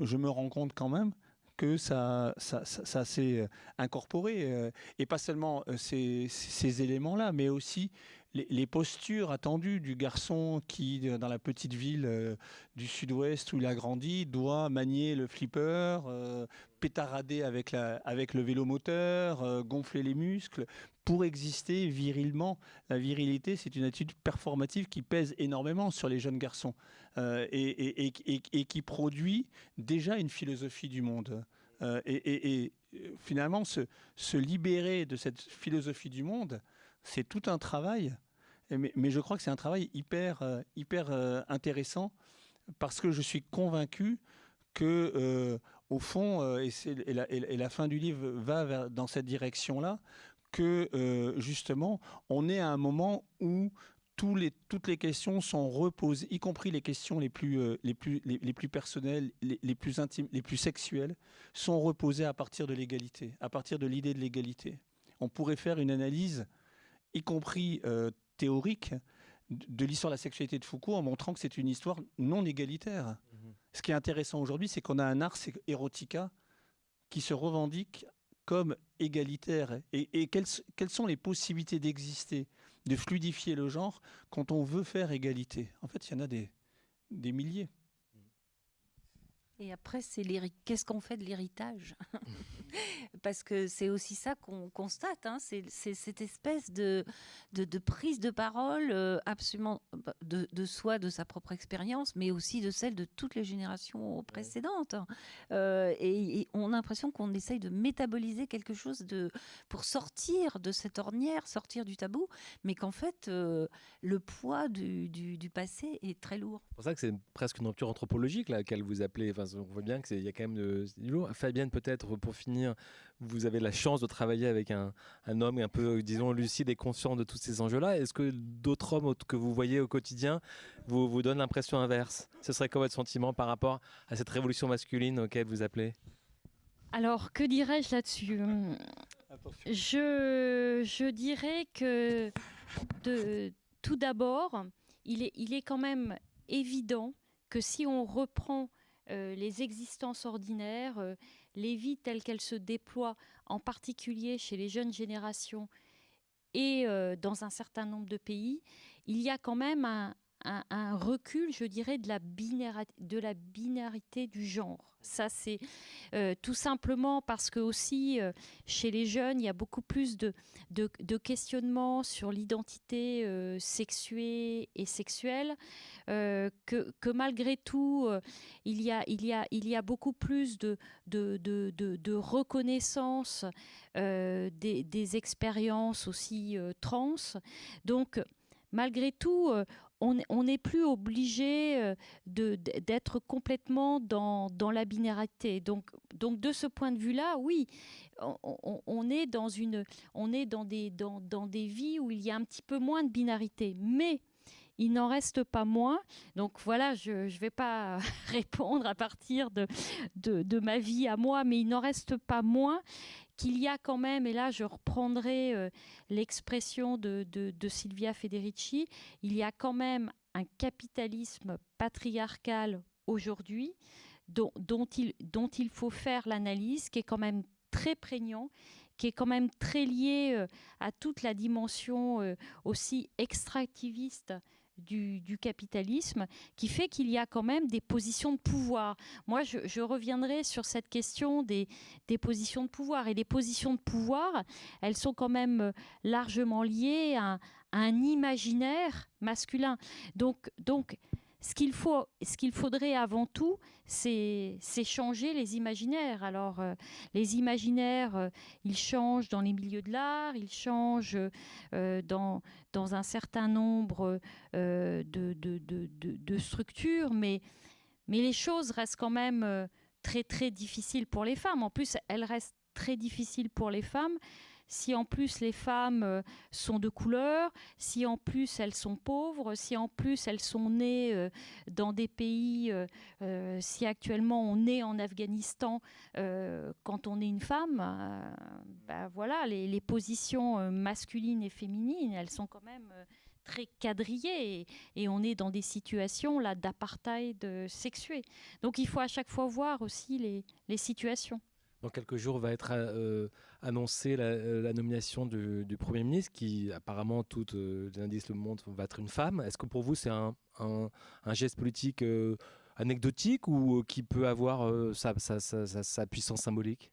je me rends compte quand même que ça s'est incorporé. Et pas seulement ces éléments-là, mais aussi les postures attendues du garçon qui, dans la petite ville du sud-ouest où il a grandi, doit manier le flipper, pétarader avec le vélomoteur, gonfler les muscles, pour exister virilement. La virilité, c'est une attitude performative qui pèse énormément sur les jeunes garçons et qui produit déjà une philosophie du monde. Finalement, se libérer de cette philosophie du monde, c'est tout un travail. Mais je crois que c'est un travail hyper intéressant parce que je suis convaincu que, au fond, et la fin du livre va dans cette direction-là, que justement, on est à un moment où toutes les questions sont reposées, y compris les questions les plus personnelles, les plus intimes, les plus sexuelles, sont reposées à partir de l'égalité, à partir de l'idée de l'égalité. On pourrait faire une analyse, y compris théorique, de l'histoire de la sexualité de Foucault en montrant que c'est une histoire non égalitaire. Ce qui est intéressant aujourd'hui, c'est qu'on a un ars erotica qui se revendique comme égalitaire. Et quelles sont les possibilités d'exister, de fluidifier le genre quand on veut faire égalité? En fait, il y en a des milliers. Et après, qu'est-ce qu'on fait de l'héritage? Parce que c'est aussi ça qu'on constate, hein, c'est cette espèce de prise de parole absolument de soi, de sa propre expérience, mais aussi de celle de toutes les générations précédentes. Et on a l'impression qu'on essaye de métaboliser quelque chose pour sortir de cette ornière, sortir du tabou, mais qu'en fait, le poids du passé est très lourd. C'est pour ça que c'est presque une rupture anthropologique là, qu'elle vous appelait. Enfin, on voit bien qu'il y a quand même du lourd. Fabienne, peut-être, pour finir, vous avez la chance de travailler avec un homme un peu, disons, lucide et conscient de tous ces enjeux-là. Est-ce que d'autres hommes que vous voyez au quotidien vous donnent l'impression inverse? Ce serait quoi votre sentiment par rapport à cette révolution masculine auquel vous appelez? Alors, que dirais-je là-dessus? Je dirais que tout d'abord, il est quand même évident que si on reprend les existences ordinaires, les vies telles qu'elles se déploient, en particulier chez les jeunes générations et dans un certain nombre de pays, il y a quand même un recul, je dirais, de la binarité du genre. Ça, c'est tout simplement parce que aussi, chez les jeunes, il y a beaucoup plus de questionnements sur l'identité sexuée et sexuelle, que malgré tout, il y a beaucoup plus de reconnaissance des expériences aussi trans. Donc, malgré tout, on n'est plus obligé d'être complètement dans la binarité. Donc, de ce point de vue-là, oui, on est dans des vies où il y a un petit peu moins de binarité. Mais il n'en reste pas moins. Donc voilà, je ne vais pas répondre à partir de ma vie à moi, mais il n'en reste pas moins qu'il y a quand même, et là je reprendrai l'expression de Silvia Federici, il y a quand même un capitalisme patriarcal aujourd'hui dont il faut faire l'analyse, qui est quand même très prégnant, qui est quand même très lié à toute la dimension aussi extractiviste du capitalisme, qui fait qu'il y a quand même des positions de pouvoir. Moi, je reviendrai sur cette question des positions de pouvoir. Et les positions de pouvoir, elles sont quand même largement liées à un imaginaire masculin. Donc ce qu'il faudrait avant tout, c'est changer les imaginaires. Alors, les imaginaires, ils changent dans les milieux de l'art, ils changent dans un certain nombre de structures, mais les choses restent quand même très, très difficiles pour les femmes. En plus, elles restent très difficiles pour les femmes si en plus les femmes sont de couleur, si en plus elles sont pauvres, si en plus elles sont nées dans des pays, si actuellement on est en Afghanistan quand on est une femme, voilà, les positions masculines et féminines, elles sont quand même très quadrillées et on est dans des situations là d'apartheid sexué. Donc il faut à chaque fois voir aussi les situations. Dans quelques jours va être annoncée la nomination du Premier ministre qui, apparemment, toutes les indices le montrent, va être une femme. Est-ce que pour vous, c'est un geste politique anecdotique ou qui peut avoir sa puissance symbolique ?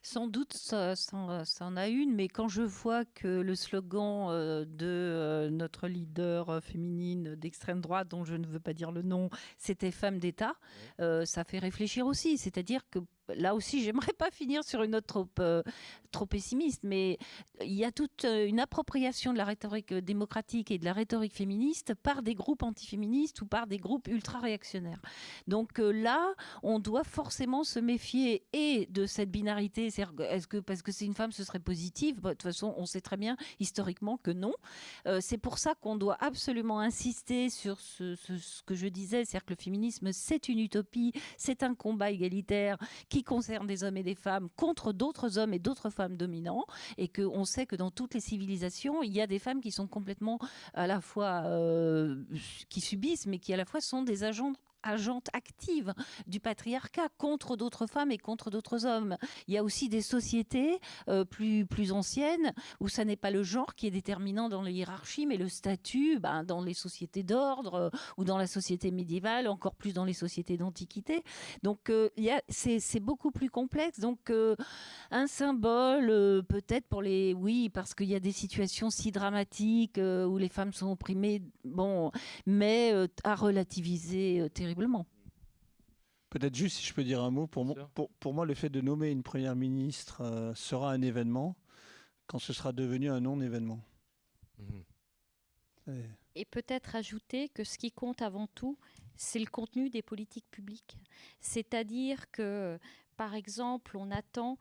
Sans doute, ça en a une, mais quand je vois que le slogan de notre leader féminine d'extrême droite, dont je ne veux pas dire le nom, c'était Femme d'État, ça fait réfléchir aussi. C'est-à-dire que là aussi, j'aimerais pas finir sur une note trop pessimiste, mais il y a toute une appropriation de la rhétorique démocratique et de la rhétorique féministe par des groupes antiféministes ou par des groupes ultra-réactionnaires. Donc là, on doit forcément se méfier et de cette binarité. Est-ce que parce que c'est une femme, ce serait positif ? De toute façon, on sait très bien historiquement que non. C'est pour ça qu'on doit absolument insister sur ce que je disais, c'est-à-dire que le féminisme, c'est une utopie, c'est un combat égalitaire qui concerne des hommes et des femmes contre d'autres hommes et d'autres femmes dominants, et qu'on sait que dans toutes les civilisations, il y a des femmes qui sont complètement à la fois qui subissent, mais qui à la fois sont des agentes actives du patriarcat contre d'autres femmes et contre d'autres hommes. Il y a aussi des sociétés plus anciennes où ça n'est pas le genre qui est déterminant dans les hiérarchies, mais le statut dans les sociétés d'ordre ou dans la société médiévale, encore plus dans les sociétés d'antiquité. Donc c'est beaucoup plus complexe. Donc un symbole peut-être pour les... Oui, parce qu'il y a des situations si dramatiques où les femmes sont opprimées, mais à relativiser terriblement. Peut-être juste, si je peux dire un mot, pour moi, le fait de nommer une première ministre sera un événement quand ce sera devenu un non-événement. Et peut-être ajouter que ce qui compte avant tout, c'est le contenu des politiques publiques. C'est-à-dire que, par exemple, on attend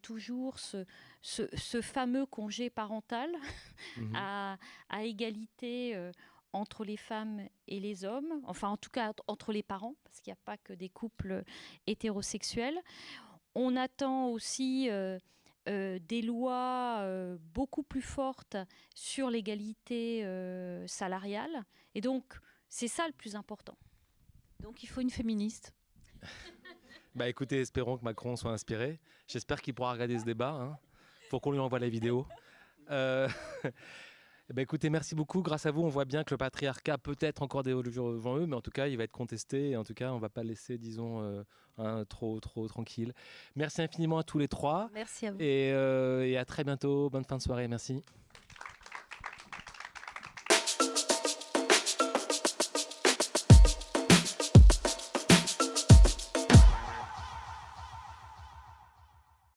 toujours ce fameux congé parental à égalité entre les femmes et les hommes, enfin en tout cas entre les parents, parce qu'il n'y a pas que des couples hétérosexuels. On attend aussi des lois beaucoup plus fortes sur l'égalité salariale. Et donc, c'est ça le plus important. Donc, il faut une féministe. Écoutez, espérons que Macron soit inspiré. J'espère qu'il pourra regarder ce débat. Faut qu'on lui envoie la vidéo. Eh ben, écoutez, merci beaucoup. Grâce à vous, on voit bien que le patriarcat peut être encore des hauts jours devant eux, mais en tout cas, il va être contesté. Et en tout cas, on ne va pas le laisser, disons, trop tranquille. Merci infiniment à tous les trois. Merci à vous. Et à très bientôt. Bonne fin de soirée. Merci.